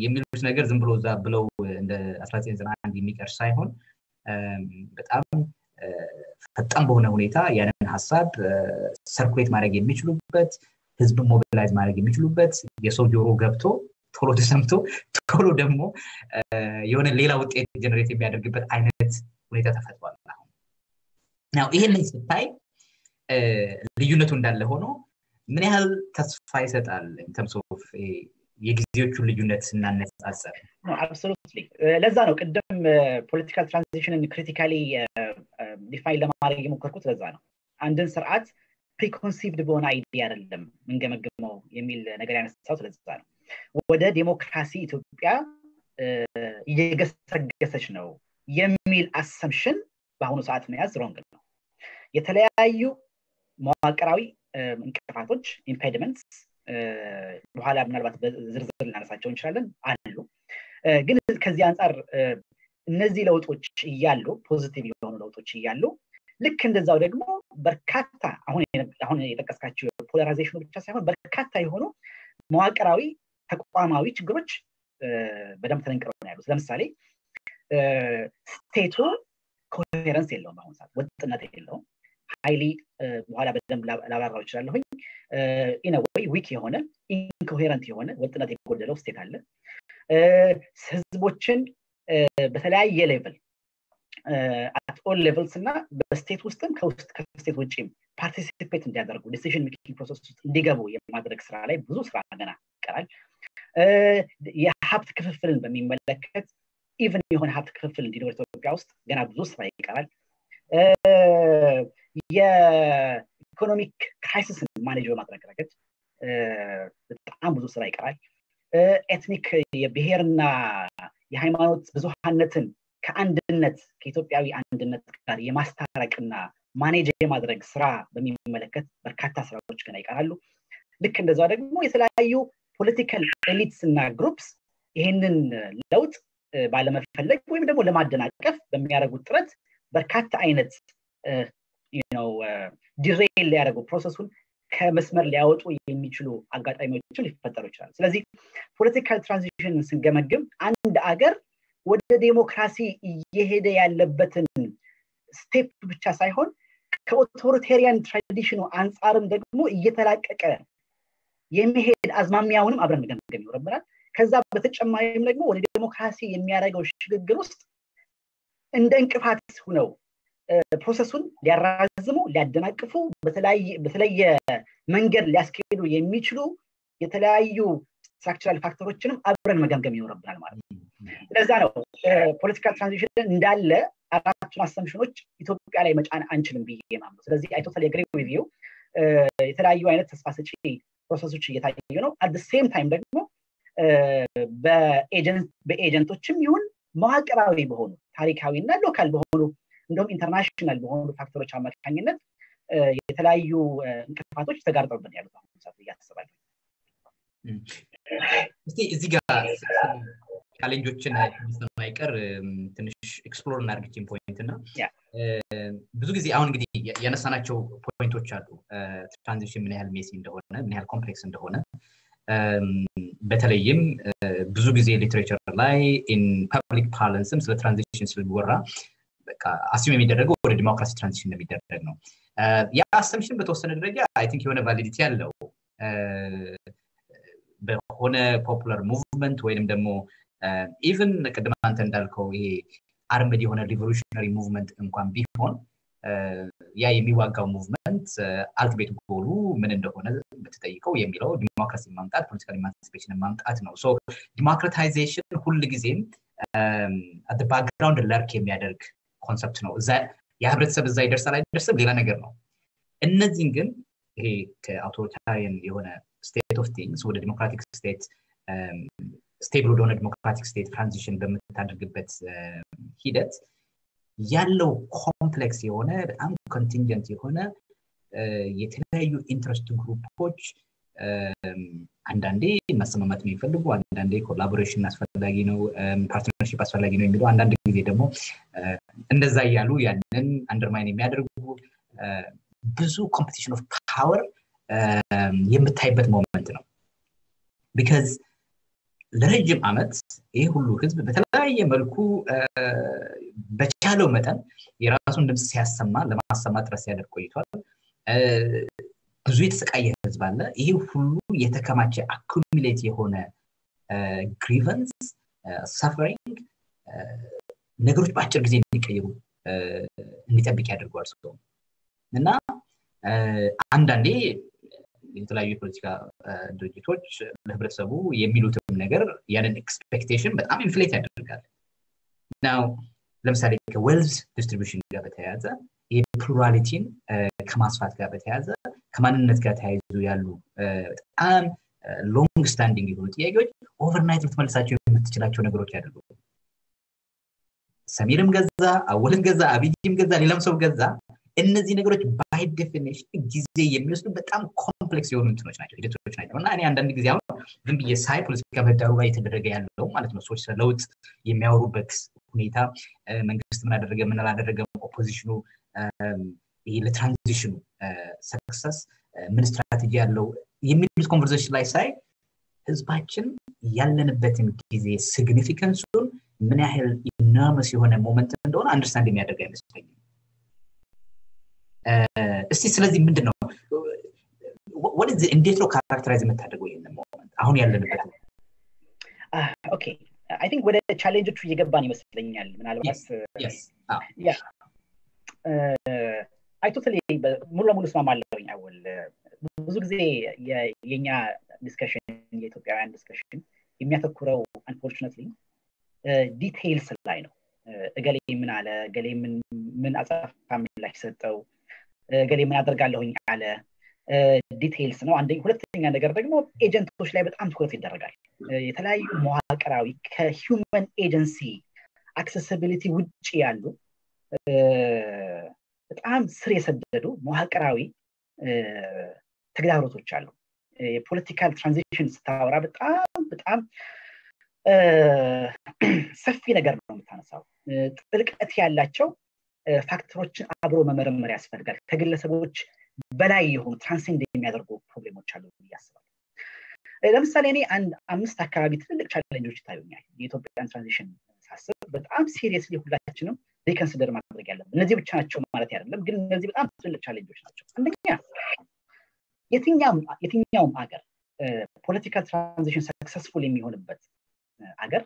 የሚሉት ነገር ዝም ብሎ ዛ ብለው እንደ 1991 የሚቀር ሳይሆን በጣም ፈጣን በሆነ ሁኔታ ያንን ሐሳብ ሰርኩሌት ማድረግ የሚችሉበት ህዝብ ሞቢላይዝ ማድረግ የሚችሉበት የሰው ጆሮ ገብቶ ቶሎ ተሰምቶ ቶሎ ደግሞ የሆነ ሌላ ውጤት ጀነሬት የሚያደርግበት አይነት ሁኔታ ተፈጥሯል። ናው ይሄንን ስታይ ልዩነቱ እንዳለ ሆኖ ምን ያህል ተስፋ ይሰጣል in terms of የጊዜዎቹ ልዩነት ስናነጻጸር? አብሶሉትሊ ለዛ ነው ቅድም ፖለቲካል ትራንዚሽንን ክሪቲካሊ ዲፋይን ለማድረግ የሞከርኩት ለዛ ነው። አንድን ስርዓት ፕሪኮንሲቭድ በሆነ አይዲያ አይደለም እንገመግመው የሚል ነገር ያነሳው ለዛ ነው። ወደ ዲሞክራሲ ኢትዮጵያ እየገሰገሰች ነው የሚል አሰምሽን በአሁኑ ሰዓት መያዝ ሮንግ ነው። የተለያዩ መዋቅራዊ እንቅፋቶች ኢምፔዲመንትስ በኋላ ምናልባት በዝርዝር ልናነሳቸው እንችላለን አሉ። ግን ከዚህ አንፃር እነዚህ ለውጦች እያሉ ፖዚቲቭ የሆኑ ለውጦች እያሉ ልክ እንደዛው ደግሞ በርካታ አሁን የጠቀስካቸው ፖላራይዜሽኑ ብቻ ሳይሆን በርካታ የሆኑ መዋቅራዊ ተቋማዊ ችግሮች በደንብ ተነቅረው ነው ያሉት። ለምሳሌ ስቴቱ ኮሄረንስ የለውም፣ በአሁኑ ሰዓት ወጥነት የለውም። ሃይሊ በኋላ በደንብ ላብራራው እችላለሁኝ ኢን አ ዌይ ዊክ የሆነ ኢንኮሄረንት የሆነ ወጥነት የጎደለው ስቴት አለ ህዝቦችን በተለያየ ሌቭል at all levels እና በስቴት ውስጥም ከስቴት ውጪም ፓርቲሲፔት እንዲያደርጉ ዲሲዥን ሜኪንግ ፕሮሰስ ውስጥ እንዲገቡ የማድረግ ስራ ላይ ብዙ ስራ ገና ይቀራል የሀብት ክፍፍልን በሚመለከት ኢቭን የሆነ ሀብት ክፍፍል እንዲኖር ኢትዮጵያ ውስጥ ገና ብዙ ስራ ይቀራል የኢኮኖሚክ ክራይሲስን ማኔጅ በማድረግ ረገድ በጣም ብዙ ስራ ይቀራል ኤትኒክ የብሔርና የሃይማኖት ብዙሃነትን ከአንድነት ከኢትዮጵያዊ አንድነት ጋር የማስታረቅና ማኔጅ የማድረግ ስራ በሚመለከት በርካታ ስራዎች ገና ይቀራሉ ልክ እንደዛው ደግሞ የተለያዩ ፖለቲካል ኤሊትስ እና ግሩፕስ ይሄንን ለውጥ ባለመፈለግ ወይም ደግሞ ለማደናቀፍ በሚያደርጉት ጥረት በርካታ አይነት ዲሬል ሊያደርጉ ፕሮሰሱን ከመስመር ሊያወጡ የሚችሉ አጋጣሚዎችን ሊፈጠሩ ይችላል ስለዚህ ፖለቲካል ትራንዚሽን ስንገመግም አንድ አገር ወደ ዲሞክራሲ እየሄደ ያለበትን ስቴፕ ብቻ ሳይሆን ከኦቶሪቴሪያን ትራዲሽኑ አንፃርም ደግሞ እየተላቀቀ የሚሄድ አዝማሚያውንም አብረን መገምገም ይኖርብናል ከዛ በተጨማሪም ደግሞ ወደ ዲሞክራሲ የሚያደርገው ሽግግር ውስጥ እንደ እንቅፋት ሆነው ፕሮሰሱን ሊያራዝሙ ሊያደናቅፉ በተለየ መንገድ ሊያስኬዱ የሚችሉ የተለያዩ ስትራክቸራል ፋክተሮችንም አብረን መገምገም ይኖርብናል ማለት ነው ለዛ ነው ፖለቲካል ትራንዚሽን እንዳለ አራቱን አሰምሽኖች ኢትዮጵያ ላይ መጫን አንችልም ብዬ ማምነው ስለዚህ አይ ቶታሊ አግሪ ዊዝ ዩ የተለያዩ አይነት ተስፋ ሰጪ ፕሮሰሶች እየታዩ ነው at the same time ደግሞ በኤጀንቶችም ይሁን መዋቅራዊ በሆኑ ታሪካዊና ሎካል በሆኑ እንደውም ኢንተርናሽናል በሆኑ ፋክተሮች አማካኝነት የተለያዩ እንቅፋቶች ተጋርጠውብን ያሉት አሁን ሰዓት እያተሰባለሁ እዚህ ጋር ቻሌንጆችን ስለማይቀር ትንሽ ኤክስፕሎር እናድርግችን ፖይንት እና ብዙ ጊዜ አሁን እንግዲህ ያነሳናቸው ፖይንቶች አሉ ትራንዚሽን ምን ያህል ሜሲ እንደሆነ ምን ያህል ኮምፕሌክስ እንደሆነ በተለይም ብዙ ጊዜ ሊትሬቸር ላይ ኢን ፐብሊክ ፓርላንስም ስለ ትራንዚሽን ስለሚወራ በቃ አስዩም የሚደረገው ወደ ዲሞክራሲ ትራንዚሽን እንደሚደረግ ነው ያ አሰምሽን በተወሰነ ደረጃ አይ ቲንክ የሆነ ቫሊዲቲ ያለው በሆነ ፖፑላር ሙቭመንት ወይንም ደግሞ ኢቭን ቅድም አንተ እንዳልከው ይሄ አርምድ የሆነ ሪቮሉሽነሪ ሙቭመንት እንኳን ቢሆን ያ የሚዋጋው ሙቭመንት አልቲሜት ጎሉ ምን እንደሆነ በተጠይቀው የሚለው ዲሞክራሲ ማምጣት ፖለቲካል ኢማንሲፔሽን ማምጣት ነው ሶ ዲሞክራታይዜሽን ሁሉ ጊዜም at the background ለርክ የሚያደርግ ኮንሰፕት ነው እዛ የህብረተሰብ እዛ ይደርሳል አይደርስም ሌላ ነገር ነው እነዚህን ግን ይሄ ከአውቶሪታሪያን የሆነ state of things ወደ ዲሞክራቲክ ስቴት ስቴብል ወደ ዲሞክራቲክ ስቴት ትራንዚሽን በመታደርግበት ሂደት ያለው ኮምፕሌክስ የሆነ በጣም ኮንቲንጀንት የሆነ የተለያዩ ኢንትረስት ግሩፖች አንዳንዴ ማሰማማት የሚፈልጉ አንዳንዴ ኮላቦሬሽን አስፈላጊ ነው ፓርትነርሺፕ አስፈላጊ ነው የሚሉ አንዳንድ ጊዜ ደግሞ እንደዛ ያሉ ያንን አንደርማይን የሚያደርጉ ብዙ ኮምፒቲሽን ኦፍ ፓወር የምታይበት ሞመንት ነው because ለረጅም አመት ይሄ ሁሉ ህዝብ በተለያየ መልኩ በቻለው መጠን የራሱን ድምጽ ሲያሰማ ለማሰማት ድረስ ያደርግ ቆይቷል ብዙ የተሰቃየ ህዝብ አለ ይሄ ሁሉ የተከማቸ አኩሙሌት የሆነ ግሪቨንስ ሰፈሪንግ ነገሮች በአጭር ጊዜ እንዲቀየሩ እንዲጠብቅ ያደርጋል ሰው እና አንዳንዴ የተለያዩ ፖለቲካ ድርጅቶች ለህብረተሰቡ የሚሉትም ነገር ያንን ኤክስፔክቴሽን በጣም ኢንፍሌት ያደርጋል now ለምሳሌ ከዌልዝ ዲስትሪቢዩሽን ጋር በተያያዘ የፕሉራሊቲን ከማስፋት ጋር በተያያዘ ከማንነት ጋር ተያይዞ ያሉ በጣም ሎንግ ስታንዲንግ የሆኑ ጥያቄዎች ኦቨርናይት ልትመልሳቸው የምትችላቸው ነገሮች አይደሉም ሰሚርም ገዛ አወልም ገዛ አብይም ገዛ ሌላም ሰው ገዛ እነዚህ ነገሮች ባይ ዴፊኒሽን ጊዜ የሚወስዱ በጣም ኮምፕሌክስ የሆኑ እንትኖች ናቸው ሂደቶች ናቸው እና እኔ አንዳንድ ጊዜ አሁን ዝም ብዬ ሳይ ፖለቲካ ምህዳሩ ላይ የተደረገ ያለው ማለት ነው ሰዎች ስለለውጥ የሚያወሩበት ሁኔታ መንግስት ምን አደረገ ምን አላደረገ ኦፖዚሽኑ ይሄ ለትራንዚሽኑ ሰክሰስ ምን ስትራቴጂ ያለው የሚሉት ኮንቨርሴሽን ላይ ሳይ ህዝባችን ያለንበትን ጊዜ ሲግኒፊካንሱን ምን ያህል ኢኖርመስ የሆነ ሞመንት እንደሆነ አንደርስታንድ የሚያደርግ አይመስለኝም እስቲ ስለዚህ ምንድነው what is the እንዴት ነው ካራክተራይዝ የምታደርገው ይሄንን ሞመንት አሁን ያለንበት okay I think ወደ ቻሌንጆቹ እየገባን ይመስለኛል ምናልባት yes yeah I totally ሙሉ ለሙሉ እስማማለሁኝ አወል ብዙ ጊዜ የኛ ዲስከሽን የኢትዮጵያውያን ዲስከሽን የሚያተኩረው unfortunately ዲቴይልስ ላይ ነው እገሌ ምን አለ እገሌ ምን አጻፋ ምላሽ ሰጠው እገሌ ምን አደርጋለሁኝ አለ ዲቴይልስ ነው አንደኛ ሁለተኛ ነገር ደግሞ ኤጀንቶች ላይ በጣም ትኩረት ይደረጋል የተለያዩ መዋቅራዊ ከሂውመን ኤጀንሲ አክሰሲቢሊቲ ውጪ ያሉ በጣም ስር የሰደዱ መዋቅራዊ ተግዳሮቶች አሉ የፖለቲካል ትራንዚሽን ስታወራ በጣም ሰፊ ነገር ነው የምታነሳው ጥልቀት ያላቸው ፋክተሮችን አብሮ መመርመር ያስፈልጋል ከግለሰቦች በላይ የሆኑ ትራንሴንድ የሚያደርጉ ፕሮብሌሞች አሉ ያስባል ለምሳሌ እኔ አምስት አካባቢ ትልልቅ ቻሌንጆች ይታዩኛል የኢትዮጵያን ትራንዚሽን ሳስብ በጣም ሲሪየስሊ ሁላችንም ሪኮንሲደር ማድረግ ያለብን እነዚህ ብቻ ናቸው ማለት አይደለም ግን እነዚህ በጣም ትልልቅ ቻሌንጆች ናቸው አንደኛ የትኛውም ሀገር ፖለቲካል ትራንዚሽን ሰክሰስፉል የሚሆንበት ሀገር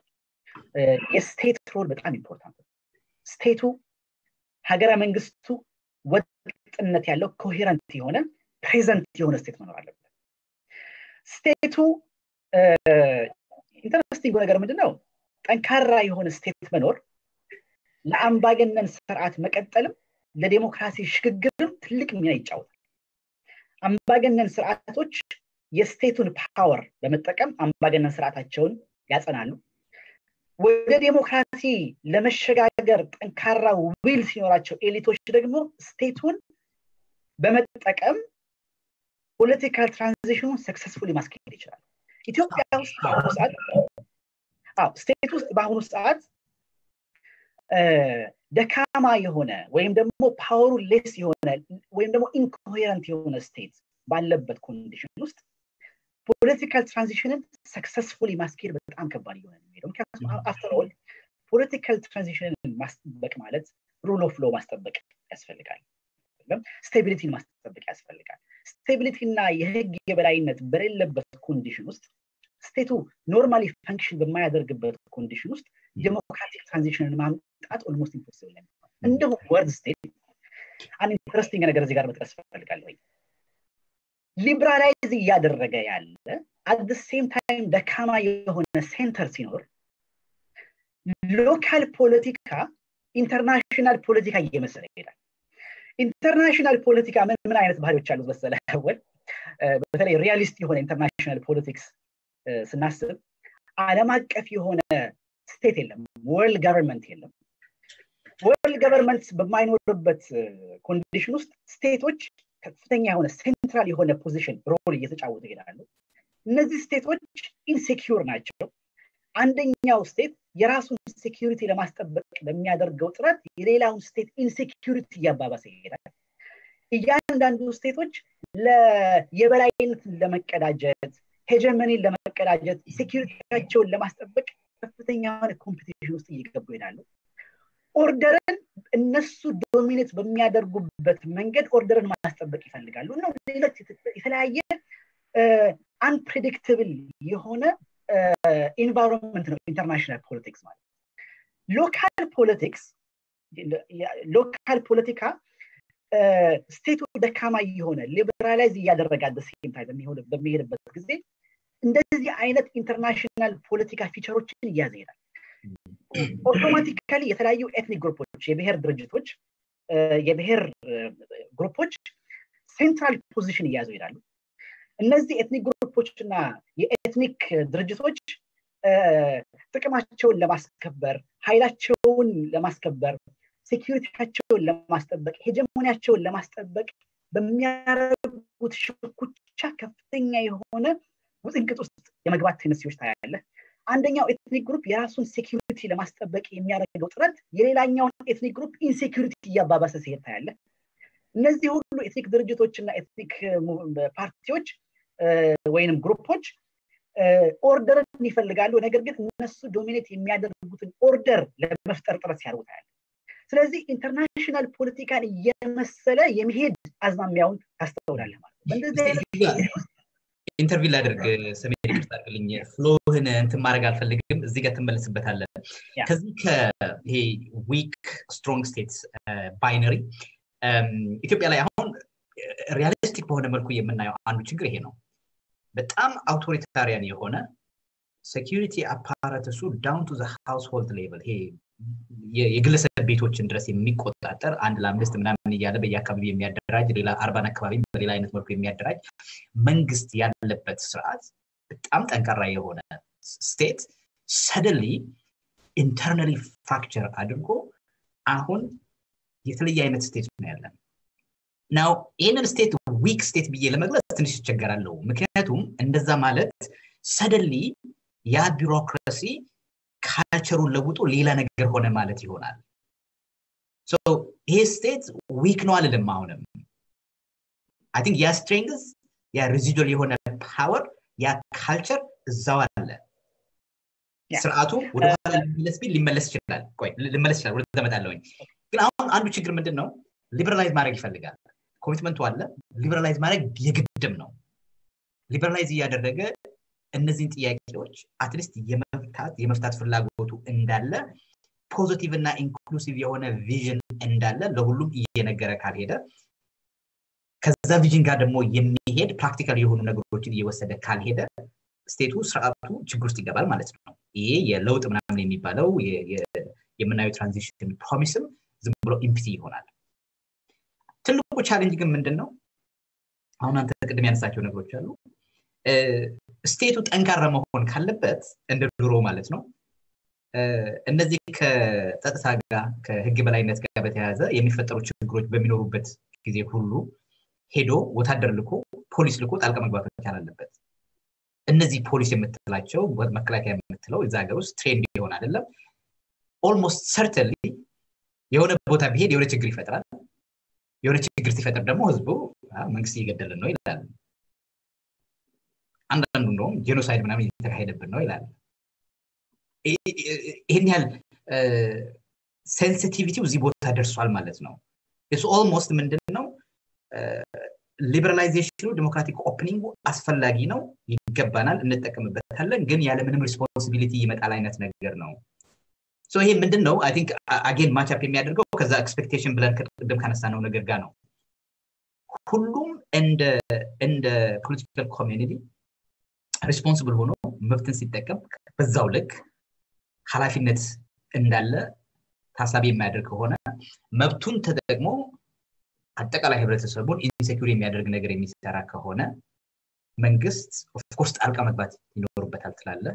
የስቴት ሮል በጣም ኢምፖርታንት ነው ስቴቱ ሀገረ መንግስቱ ወጥነት ያለው ኮሄረንት የሆነ ፕሬዘንት የሆነ ስቴት መኖር አለበት ስቴቱ ኢንተረስቲንግ ነገር ምንድነው ጠንካራ የሆነ ስቴት መኖር ለአምባገነን ስርዓት መቀጠልም ለዲሞክራሲ ሽግግርም ትልቅ ሚና ይጫወታል አምባገነን ስርዓቶች የስቴቱን ፓወር በመጠቀም አምባገነን ስርዓታቸውን ያጸናሉ ወደ ዲሞክራሲ ለመሸጋገር ጠንካራ ዊል ሲኖራቸው ኤሊቶች ደግሞ ስቴቱን በመጠቀም ፖለቲካል ትራንዚሽኑን ሰክሰስፉሊ ማስኬድ ይችላል ኢትዮጵያ ውስጥ በአሁኑ ሰዓት ስቴት ውስጥ በአሁኑ ሰዓት ደካማ የሆነ ወይም ደግሞ ፓወሩ ሌስ የሆነ ወይም ደግሞ ኢንኮሄረንት የሆነ ስቴት ባለበት ኮንዲሽን ውስጥ ፖለቲካል ትራንዚሽንን ሰክሰስፉሊ ማስኬድ በጣም ከባድ ይሆናል ምክንያቱም አፍተር ኦል ፖለቲካል ትራንዚሽንን ማስጠበቅ ማለት ሩል ኦፍ ሎ ማስጠበቅ ያስፈልጋል ስቴቢሊቲን ማስጠበቅ ያስፈልጋል ስቴቢሊቲና የህግ የበላይነት በሌለበት ኮንዲሽን ውስጥ ስቴቱ ኖርማሊ ፈንክሽን በማያደርግበት ኮንዲሽን ውስጥ ዲሞክራቲክ ትራንዚሽንን ማምጣት ኦልሞስት ኢምፖሲብል ነው እንደው ወርድ ስቴት አንድ ኢንተረስቲንግ ነገር እዚህ ጋር መጥቀስ ፈልጋለሁ ሊበራላይዝ እያደረገ ያለ at the same time ደካማ የሆነ ሴንተር ሲኖር ሎካል ፖለቲካ ኢንተርናሽናል ፖለቲካ እየመሰለ ይሄዳል ኢንተርናሽናል ፖለቲካ ምን አይነት ባህሪዎች አሉት መሰለህ አወል በተለይ ሪያሊስት የሆነ ኢንተርናሽናል ፖለቲክስ ስናስብ ዓለም አቀፍ የሆነ ስቴት የለም ወርልድ ገቨርንመንት የለም ወርልድ ገቨርንመንት በማይኖርበት ኮንዲሽን ውስጥ ስቴቶች ከፍተኛ የሆነ ሴንትራል የሆነ ፖዚሽን ሮል እየተጫወቱ ይሄዳሉ እነዚህ ስቴቶች ኢንሴኪዩር ናቸው አንደኛው ስቴት የራሱን ሴኩሪቲ ለማስጠበቅ በሚያደርገው ጥረት የሌላውን ስቴት ኢንሴኪዩሪቲ ያባባሰ ይሄዳል እያንዳንዱ ስቴቶች የበላይነት ለመቀዳጀት ሄጀመኒን ለመቀዳጀት ሴኩሪቲያቸውን ለማስጠበቅ ከፍተኛ የሆነ ኮምፒቲሽን ውስጥ እየገቡ ይሄዳሉ ኦርደርን እነሱ ዶሚኔት በሚያደርጉበት መንገድ ኦርደርን ማስጠበቅ ይፈልጋሉ እና ሌሎች የተለያየ አንፕሬዲክተብል የሆነ ኢንቫይሮንመንት ነው ኢንተርናሽናል ፖለቲክስ ማለት ሎካል ፖለቲካ ስቴቱ ደካማ የሆነ ሊበራላይዝ እያደረጋደ ሴም ታይም በሚሄድበት ጊዜ እንደዚህ አይነት ኢንተርናሽናል ፖለቲካ ፊቸሮችን ያዘይራል ኦቶማቲካሊ የተለያዩ ኤትኒክ ግሩፖች የብሔር ድርጅቶች የብሔር ግሩፖች ሴንትራል ፖዚሽን ያዙ ይላሉ እነዚህ ኤትኒክ ግሩፖችና የኤትኒክ ድርጅቶች ጥቅማቸውን ለማስከበር ኃይላቸውን ለማስከበር ሴኩሪቲያቸውን ለማስጠበቅ ሄጀሞኒያቸውን ለማስጠበቅ በሚያደርጉት ሽኩቻ ከፍተኛ የሆነ ውጥንቅጥ ውስጥ የመግባት ቴንሲዎች ታያለ አንደኛው ኤትኒክ ግሩፕ የራሱን ሴኩሪቲ ለማስጠበቅ የሚያደርገው ጥረት የሌላኛውን ኤትኒክ ግሩፕ ኢንሴኩሪቲ ያባባሰ ሲሄድ ታያለ እነዚህ ሁሉ ኤትኒክ ድርጅቶችና ኤትኒክ ፓርቲዎች ወይንም ግሩፖች ኦርደርን ይፈልጋሉ ነገር ግን እነሱ ዶሚኔት የሚያደርጉትን ኦርደር ለመፍጠር ጥረት ያደርጉታል ስለዚህ ኢንተርናሽናል ፖለቲካን እየመሰለ የሚሄድ አዝማሚያውን ታስተውላለህ ማለት ነው በእንደዚህ ኢንተርቪው ላደርግ ሰሜን ይቅርታ አድርግልኝ ፍሎህን እንትን ማድረግ አልፈልግም እዚህ ጋር ትመለስበታለህ ከዚህ ከይሄ ዊክ ስትሮንግ ስቴትስ ባይነሪ ኢትዮጵያ ላይ አሁን ሪያሊስቲክ በሆነ መልኩ የምናየው አንዱ ችግር ይሄ ነው በጣም አውቶሪታሪያን የሆነ ሴኩሪቲ አፓራተሱ ዳውን ቱ ዘ ሃውስሆልድ ሌቨል ይሄ የግለሰብ ቤቶችን ድረስ የሚቆጣጠር አንድ ለአምስት ምናምን እያለ በየአካባቢው የሚያደራጅ ሌላ አርባን አካባቢ በሌላ አይነት መልኩ የሚያደራጅ መንግስት ያለበት ስርዓት በጣም ጠንካራ የሆነ ስቴት ሰደንሊ ኢንተርናሊ ፍራክቸር አድርጎ አሁን የተለየ አይነት ስቴት ነው ያለን ናው ይሄንን ስቴት ዊክ ስቴት ብዬ ለመግለጽ ትንሽ ይቸገራለሁ ምክንያቱም እንደዛ ማለት ሰደንሊ ያ ቢሮክራሲ ካልቸሩን ለውጦ ሌላ ነገር ሆነ ማለት ይሆናል ሶ ይሄ ስቴት ዊክ ነው አይደለም አሁንም I think ያ strength ያ residual የሆነ power ያ culture እዛው አለ ስርዓቱ ወደ ኋላ ሊመለስ ይችላል ቆይ ሊመለስ ይችላል ወደ ተመጣጣለኝ ግን አሁን አንዱ ችግር ምንድነው ሊበራላይዝ ማድረግ ይፈልጋል ኮሚትመንቱ አለ ሊበራላይዝ ማድረግ የግድም ነው ሊበራላይዝ ያደረገ እነዚህን ጥያቄዎች አትሊስት የመፍታት ፍላጎቱ እንዳለ ፖዚቲቭ እና ኢንክሉሲቭ የሆነ ቪዥን እንዳለ ለሁሉም እየነገረ ካልሄደ ከዛ ቪዥን ጋር ደግሞ የሚሄድ ፕራክቲካል የሆኑ ነገሮችን እየወሰደ ካልሄደ ስቴቱ ስርዓቱ ችግር ውስጥ ይገባል ማለት ነው ይሄ የለውጥ ምናምን የሚባለው የምናየው ትራንዚሽን ፕሮሚስም ዝም ብሎ ኢምፕቲ ይሆናል ትልቁ ቻሌንጅ ግን ምንድነው አሁን አንተ ቅድም ያነሳቸው ነገሮች አሉ ስቴቱ ጠንካራ መሆን ካለበት እንደ ድሮ ማለት ነው እነዚህ ከጸጥታ ጋር ከህግ በላይነት ጋር በተያያዘ የሚፈጠሩ ችግሮች በሚኖሩበት ጊዜ ሁሉ ሄዶ ወታደር ልኮ ፖሊስ ልኮ ጣልቃ መግባት አለበት እነዚህ ፖሊስ የምትላቸው መከላከያ የምትለው እዛ ሀገር ውስጥ ትሬንድ ይሆን አይደለም ኦልሞስት ሰርተንሊ የሆነ ቦታ ቢሄድ የሆነ ችግር ይፈጥራል የሆነ ችግር ሲፈጠር ደግሞ ህዝቡ መንግስት እየገደለን ነው ይላል አንዳንዱ ነው ጄኖሳይድ ምናምን እየተካሄደብን ነው ይላል ይሄን ያህል ሴንሲቲቪቲው እዚህ ቦታ ደርሷል ማለት ነው it's almost ምንድነው ሊበራላይዜሽኑ ዲሞክራቲክ ኦፕኒንግ አስፈላጊ ነው ይገባናል እንጠቀምበታለን ግን ያለ ምንም ሪስፖንሲቢሊቲ ይመጣል አይነት ነገር ነው ሶ ይሄ ምንድነው አይ ቲንክ አጌን ማች አፕ የሚያደርገው ከዛ ኤክስፔክቴሽን ብለን ከቀደም ካነሳነው ነገር ጋር ነው ሁሉም እንደ ፖለቲካል ኮሚኒቲ ሪስፖንሲብል ሆኖ መብትን ሲጠቀም በዛው ልክ ኃላፊነት እንዳለ ታሳቢ የሚያደርግ ሆነ መብቱን ተጠቅሞ አጠቃላይ ህብረተሰቡን ኢንሴኩሪ የሚያደርግ ነገር የሚሰራ ከሆነ መንግስት ኦፍ ኮርስ ጣልቃ መግባት ይኖርበታል ትላለ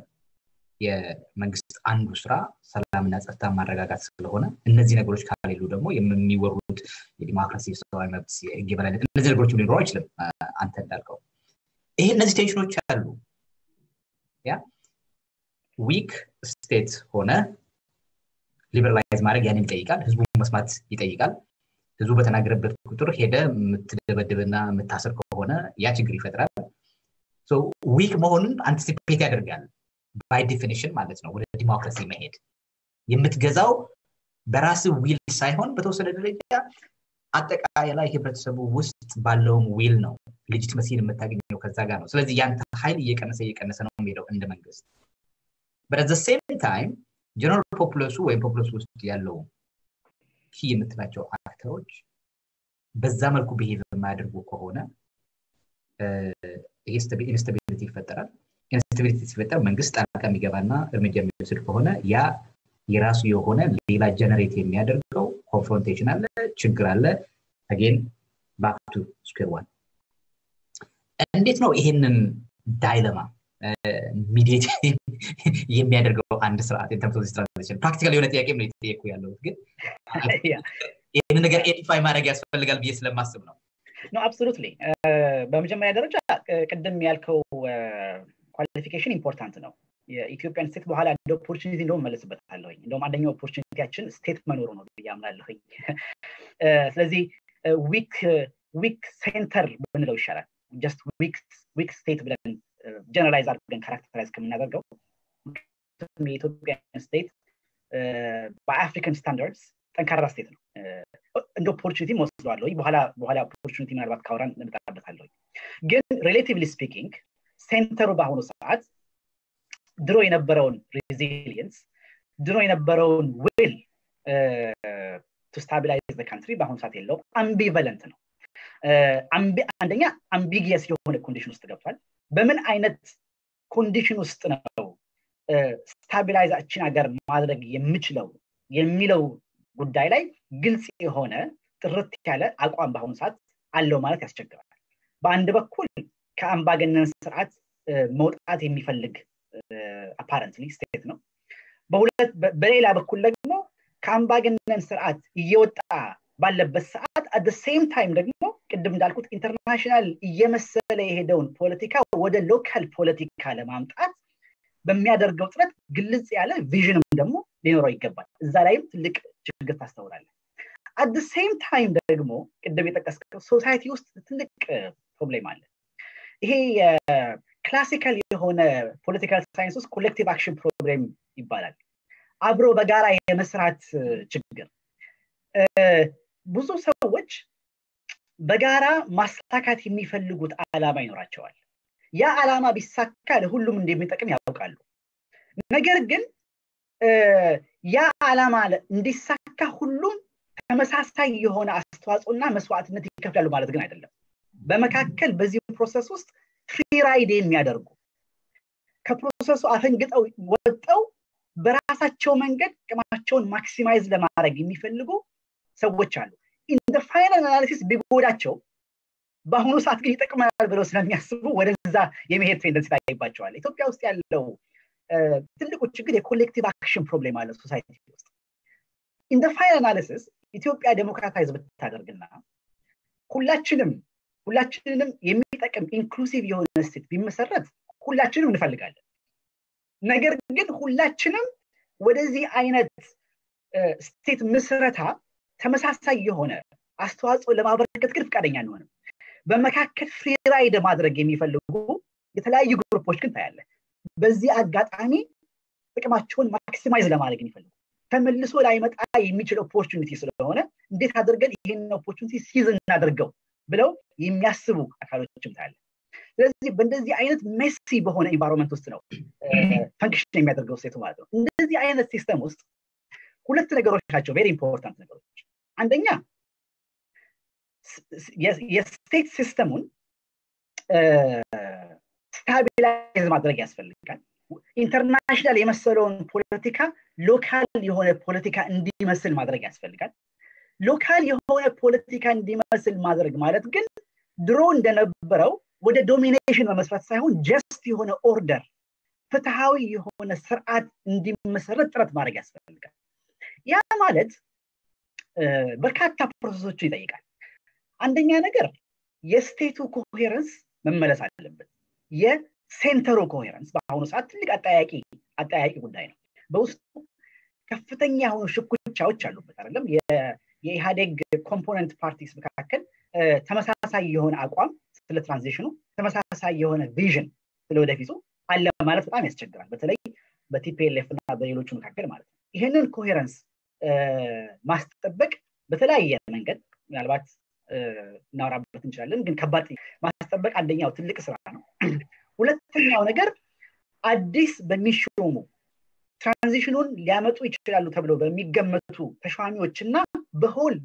የመንግስት አንዱ ስራ ሰላምና ጸጥታ ማረጋጋት ስለሆነ እነዚህ ነገሮች ካሌሉ ደግሞ የሚወሩት የዲሞክራሲ ሰዋዊ መብት የህግ የበላይነት እነዚህ ነገሮች ሊኖሩ አይችልም አንተ እንዳልከው ይሄ እነዚህ ቴንሽኖች አሉ ያ ዊክ ስቴት ሆነ ሊበራላይዝ ማድረግ ያንን ይጠይቃል ህዝቡ መስማት ይጠይቃል ህዝቡ በተናገረበት ቁጥር ሄደ ምትደበደብና ምታሰር ከሆነ ያ ችግር ይፈጥራል ሶ ዊክ መሆኑን አንቲሲፔት ያደርጋል ባይ ዲፊኒሽን ማለት ነው ወደ ዲሞክራሲ መሄድ የምትገዛው በራስ ዊል ሳይሆን በተወሰነ ደረጃ አጠቃላይ ህብረተሰቡ ውስጥ ባለው ዊል ነው ሌጂቲመሲን የምታገኘው ከዛ ጋር ነው ስለዚህ ያንተ ኃይል እየቀነሰ ነው የሚሄደው እንደ መንግስት but at the same time general populace ወይ populace ውስጥ ያለው ኪ የምትላቸው አክተሮች በዛ መልኩ ቢሄቭ የማያደርጉ ከሆነ ኢንስታቢሊቲ ይፈጠራል ኢንስታቢሊቲ ሲፈጠር መንግስት ጣልቃ የሚገባና እርምጃ የሚወስድ ከሆነ ያ የራሱ የሆነ ሌላ ጀነሬት የሚያደርገው ኮንፍሮንቴሽን አለ ችግር አለ again back to square one እንዴት ነው ይሄንን ዳይለማ ሚዲየት የሚያደርገው አንድ ስርዓት ኢንተርፕሬት ትራንዚሽን ፕራክቲካሊ የሆነ ጥያቄ ነው የተጠየቁ ያለው ግን ይሄን ነገር ኤዲፋይ ማድረግ ያስፈልጋል ብዬ ስለማስብ ነው no absolutely በመጀመሪያ ደረጃ ቅድም ያልከው ኳሊፊኬሽን ኢምፖርታንት ነው የኢትዮጵያን ስቴት በኋላ እንደ ኦፖርቹኒቲ እንደውም መልስበታለሁ እንደውም አንደኛው ኦፖርቹኒቲያችን ስቴት መኖሩ ነው ብያምናለሁ ስለዚህ ዊክ ሴንተር ብንለው ይሻላል just weak state ብለን generalize አድርገን ካራክተራይዝ ከምናደርገው የኢትዮጵያ ስቴት በአፍሪካን ስታንዳርድስ ጠንካራ ስቴት ነው እንደ ኦፖርቹኒቲ ወስደዋለሁ በኋላ ኦፖርቹኒቲ ምናልባት ካወራን እንመጣበታለሁ ግን ሪሌቲቭሊ ስፒኪንግ ሴንተሩ በአሁኑ ሰዓት ድሮ የነበረውን ሬዚሊየንስ ድሮ የነበረውን ዊል to stabilize the country በአሁኑ ሰዓት የለው ambivalent ነው አንደኛ ambiguous የሆነ ኮንዲሽን ውስጥ ገብቷል በምን አይነት ኮንዲሽን ውስጥ ነው ስታቢላይዛችን ሀገር ማድረግ የምችለው የሚለው ጉዳይ ላይ ግልጽ የሆነ ጥርት ያለ አቋም በአሁኑ ሰዓት አለው ማለት ያስቸግራል በአንድ በኩል ከአምባገነን ስርዓት መውጣት የሚፈልግ apparently state ነው በሌላ በኩል ደግሞ ከአምባገነን ስርዓት እየወጣ ባለበት ሰዓት at the same time ደግሞ ቅድም እንዳልኩት ኢንተርናሽናል እየመሰለ የሄደውን ፖለቲካ ወደ ሎካል ፖለቲካ ለማምጣት በሚያደርገው ጥረት ግልጽ ያለ ቪዥንም ደግሞ ሊኖረው ይገባል እዛ ላይም ትልቅ ችግር ታስተውላለህ at the same time ደግሞ ቅድም የጠቀስከው ሶሳይቲ ውስጥ ትልቅ ፕሮብሌም አለ ይሄ ክላሲካል የሆነ ፖለቲካል ሳይንስ ውስጥ ኮሌክቲቭ አክሽን ፕሮብሌም ይባላል አብሮ በጋራ የመስራት ችግር ብዙ ሰዎች በጋራ ማሳካት የሚፈልጉት ዓላማ ይኖራቸዋል ያ ዓላማ ቢሳካ ለሁሉም እንደሚጠቅም ያውቃሉ ነገር ግን ያ ዓላማ እንዲሳካ ሁሉም ተመሳሳይ የሆነ አስተዋጽኦና መስዋዕትነት ይከፍላሉ ማለት ግን አይደለም በመካከል በዚህ ፕሮሰስ ውስጥ ፍሪ ራይድ የሚያደርጉ ከፕሮሰሱ አፈንግጠው ወጣው በራሳቸው መንገድ ጥቅማቸውን ማክሲማይዝ ለማድረግ የሚፈልጉ ሰዎች አሉ in the final analysis ቢጎዳቸው በአሁኑ ሰዓት ግን ይጠቅማል ብለው ስለሚያስቡ ወደዛ የመሄድ ቴንደንሲ ታይባቸዋል ኢትዮጵያ ውስጥ ያለው ትልቁ ችግር የኮሌክቲቭ አክሽን ፕሮብሌም አለ ሶሳይቲ ውስጥ in the final analysis ኢትዮጵያ ዴሞክራታይዝ ብታደርግና ሁላችንም የሚጠቅም ኢንክሉሲቭ የሆነ ስቴት ቢመሰረት ሁላችንም እንፈልጋለን ነገር ግን ሁላችንም ወደዚህ አይነት ስቴት መስረታ ተመሳሳይ የሆነ አስተዋጽኦ ለማበረከት ግን ፍቃደኛ አንሆንም በመካከል ፍሪ ራይድ ማድረግ የሚፈልጉ የተለያዩ ግሩፖች ግን ታያለ በዚህ አጋጣሚ ጥቅማቸውን ማክሲማይዝ ለማድረግ የሚፈልጉ ተመልሶ ላይመጣ የሚችል ኦፖርቹኒቲ ስለሆነ እንዴት አድርገን ይሄን ኦፖርቹኒቲ ሲዝ እናደርገው ብለው የሚያስቡ አካሎችም ታያለ ስለዚህ በእንደዚህ አይነት ሜሲ በሆነ ኢንቫይሮንመንት ውስጥ ነው ፈንክሽን የሚያደርገው ስቴቱ ማለት ነው እንደዚህ አይነት ሲስተም ውስጥ ሁለት ነገሮች ናቸው ቬሪ ኢምፖርታንት ነገሮች አንደኛ የስቴት ሲስተሙን ስታቢላይዝ ማድረግ ያስፈልጋል ኢንተርናሽናል የመሰለውን ፖለቲካ ሎካል የሆነ ፖለቲካ እንዲመስል ማድረግ ያስፈልጋል ሎካል የሆነ ፖለቲካ እንዲመስል ማድረግ ማለት ግን ድሮ እንደነበረው ወደ ዶሚኔሽን መመስረት ሳይሆን ጀስት የሆነ ኦርደር ፍትሃዊ የሆነ ስርዓት እንዲመሰረት ጥረት ማድረግ ያስፈልጋል ያ ማለት በርካታ ፕሮሰሶችን ይጠይቃል አንደኛ ነገር የስቴቱ ኮሄረንስ መመለስ አለበት የሴንተሩ ኮሄረንስ በአሁኑ ሰዓት ትልቅ አጠያቂ ጉዳይ ነው በውስጡ ከፍተኛ የሆኑ ሽኩቻዎች አሉበት አይደለም የኢህአዴግ ኮምፖነንት ፓርቲስ መካከል ተመሳሳይ የሆነ አቋም ስለ ትራንዚሽኑ ተመሳሳይ የሆነ ቪዥን ስለወደፊቱ አለ ማለት በጣም ያስቸግራል በተለይ በቲፒኤልኤፍ እና በሌሎቹ መካከል ማለት ነው ይሄንን ኮሄረንስ ማስጠበቅ በተለያየ መንገድ ምናልባት እናወራበት እንችላለን ግን ከባድ ማስጠበቅ አንደኛው ትልቅ ስራ ነው ሁለተኛው ነገር አዲስ በሚሾሙ ትራንዚሽኑን ሊያመጡ ይችላሉ ተብሎ በሚገመቱ ተሿሚዎችና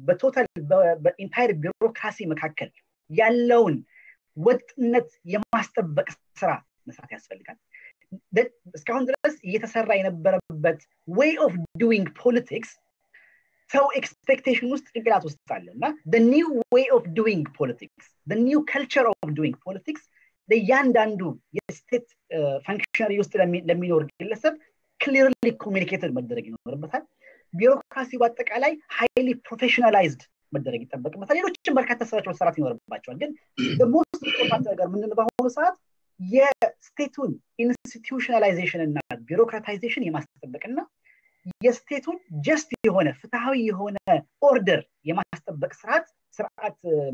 በቶታል በኢንታየር ቢሮክራሲ መካከል ያለውን ወጥነት የማስጠበቅ ስራ መስራት ያስፈልጋል እስካሁን ድረስ እየተሰራ የነበረበት way of doing politics ሰው ኤክስፔክቴሽን ውስጥ ጭንቅላት ውስጥ አለና the new way of doing politics the new culture of doing politics ለያንዳንዱ የስቴት ፋንክሽነሪ ውስጥ ለሚኖር ግለሰብ clearly communicated መደረግ ይኖርበታል ቢሮክራሲ በአጠቃላይ highly professionalized መደረግ ይጠበቅበታል ሌሎችም በርካታ ስራዎች መሰራት ይኖርባቸዋል ግን the most important ነገር ምንድነው በአሁኑ ሰዓት የስቴቱን ኢንስቲትዩሽናላይዜሽን እና ቢሮክራታይዜሽን የማስጠበቅና የስቴቱን ጀስት የሆነ ፍትሃዊ የሆነ ኦርደር የማስጠበቅ ስርዓት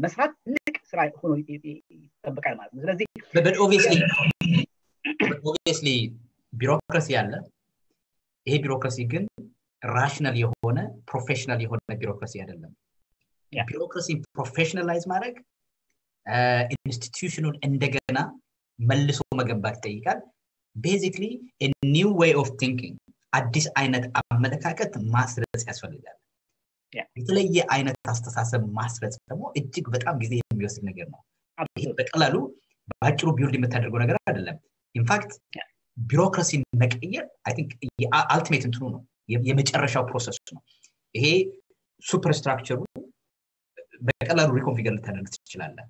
መስራት ትልቅ ስራ ሆኖ ይጠበቃል ማለት ነው ስለዚህ but obviously ቢሮክራሲ አለ ይሄ ቢሮክራሲ ግን ራሽናል የሆነ ፕሮፌሽናል የሆነ ቢሮክራሲ አይደለም ቢሮክራሲ ፕሮፌሽናላይዝ ማድረግ ኢንስቲትዩሽኑን እንደገና መልሶ መገንባት ይጠይቃል basically a new way of thinking አዲስ አይነት አመለካከት ማስረጽ ያስፈልጋል የተለየ አይነት አስተሳሰብ ማስረጽ ደግሞ እጅግ በጣም ጊዜ የሚወስድ ነገር ነው በቀላሉ ባጭሩ ቢልድ የምታደርገው ነገር አይደለም in fact ቢሮክራሲ መቀየር I think ultimate እንትኑ ነው የመጨረሻው ፕሮሰስ ነው ይሄ ሱፐር ስትራክቸሩ በቀላሉ ሪኮንፊገር ልታደርግ ትችላለህ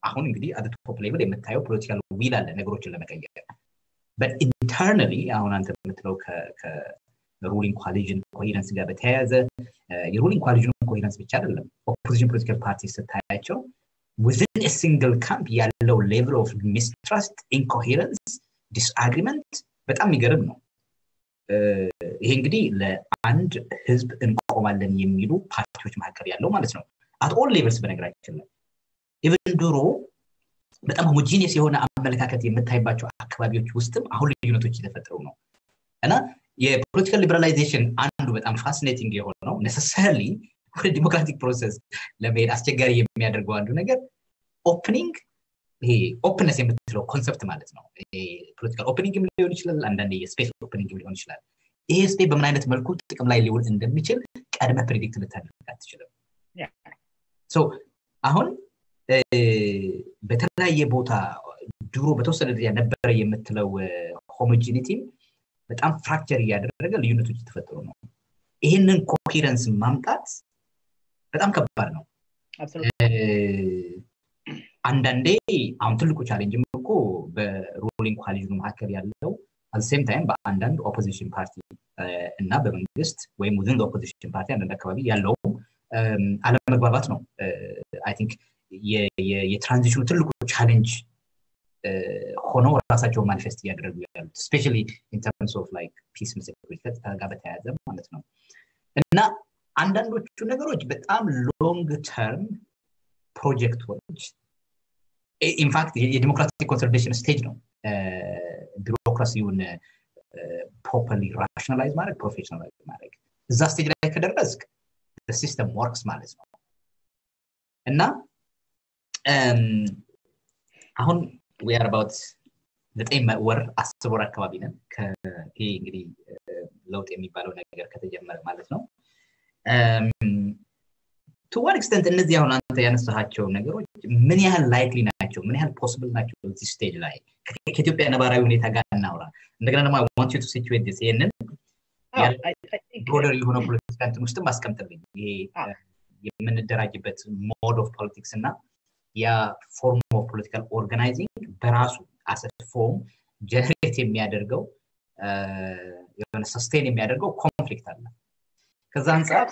አሁን እንግዲህ at the top level የምታየው ፖለቲካል ዊል አለ ነገሮችን ለመቀየር but internally አሁን አንተ የምትለው ከሩሊንግ ኮሊዥን ኮሄረንስ ጋር በተያያዘ የሩሊንግ ኮሊዥን ኮሄረንስ ብቻ አይደለም ኦፖዚሽን ፖለቲካል ፓርቲስ ስታያቸው within a single camp ያለው level of mistrust incoherence disagreement በጣም የሚገርም ነው ይሄ እንግዲህ ለአንድ ህዝብ እንቆማለን የሚሉ ፓርቲዎች መካከል ያለው ማለት ነው at all levels በነገራችን ላይ even ድሮ በጣም ሆሞጂኒየስ የሆነ አመለካከት የምታይባቸው አካባቢዎች ውስጥም አሁን ልዩነቶች እየተፈጠሩ ነው እና የፖለቲካል ሊበራላይዜሽን አንዱ በጣም ፋሲኔቲንግ የሆነው necessarily ወደ ዲሞክራቲክ ፕሮሰስ ለመሄድ አስቸጋሪ የሚያደርገው አንዱ ነገር ኦፕኒንግ ይሄ ኦፕንነስ የምትለው ኮንሰፕት ማለት ነው ይሄ ፖለቲካል ኦፕኒንግም ሊሆን ይችላል አንዳንዴ የስፔስ ኦፕኒንግም ሊሆን ይችላል ይሄ ስፔስ በምን አይነት መልኩ ጥቅም ላይ ሊውል እንደሚችል ቀድመ ፕሬዲክት ልታደርግ አትችልም ሶ አሁን በተለያየ ቦታ ድሮ በተወሰነ ደረጃ ነበር የምትለው ሆሞጂኒቲ በጣም ፍራክቸር ያደረገ ልዩነቶች ተፈጥሮ ነው ይሄንን ኮሄረንስ ማምጣት በጣም ከባድ ነው አንዳንዴ አሁን ትልቁ ቻሌንጅም እኮ በሩሊንግ ኮሊዥኑ መካከል ያለው at the same time በአንዳንድ ኦፖዚሽን ፓርቲ እና በመንግስት ወይም within the opposition party አንዳንድ አካባቢ ያለው አለመግባባት ነው I think የትራንዚሽኑ ትልቁ ቻሌንጅ ሆኖ ራሳቸው ማኒፌስት ያደረጉ ያሉት especially in terms of like peace and security ጋር በተያያዘ ማለት ነው እና አንዳንዶቹ ነገሮች በጣም ሎንግ ተርም ፕሮጀክቶች in fact የዲሞክራቲክ ኮንሶሊዴሽን ስቴጅ ነው ቢሮክራሲውን properly rationalize ማድረግ ፕሮፌሽናላይዝ ማድረግ እዛ ስቴጅ ላይ ከደረስክ the system works ማለት ነው እና አሁን we are about the ወር 10 ወር አካባቢ ነን ከይሄ እንግዲህ ለውጥ የሚባለው ነገር ከተጀመረ ማለት ነው to what extent እነዚህ አሁን አንተ ያነሳሃቸው ነገሮች ምን ያህል ላይክሊ ናቸው ምን ያህል ፖሲብል ናቸው በዚህ ስቴጅ ላይ ከኢትዮጵያ ነባራዊ ሁኔታ ጋር እናውራ እንደገና ደግሞ I want you to situate this ይሄንን broader የሆነ ፖለቲካል ውስጥ ማስቀምጥልኝ ይሄ የምንደራጅበት mode of politics እና ያ form of political organizing በራሱ as a form generate የሚያደርገው የሆነ sustain የሚያደርገው ኮንፍሊክት አለ ከዛ አንፃር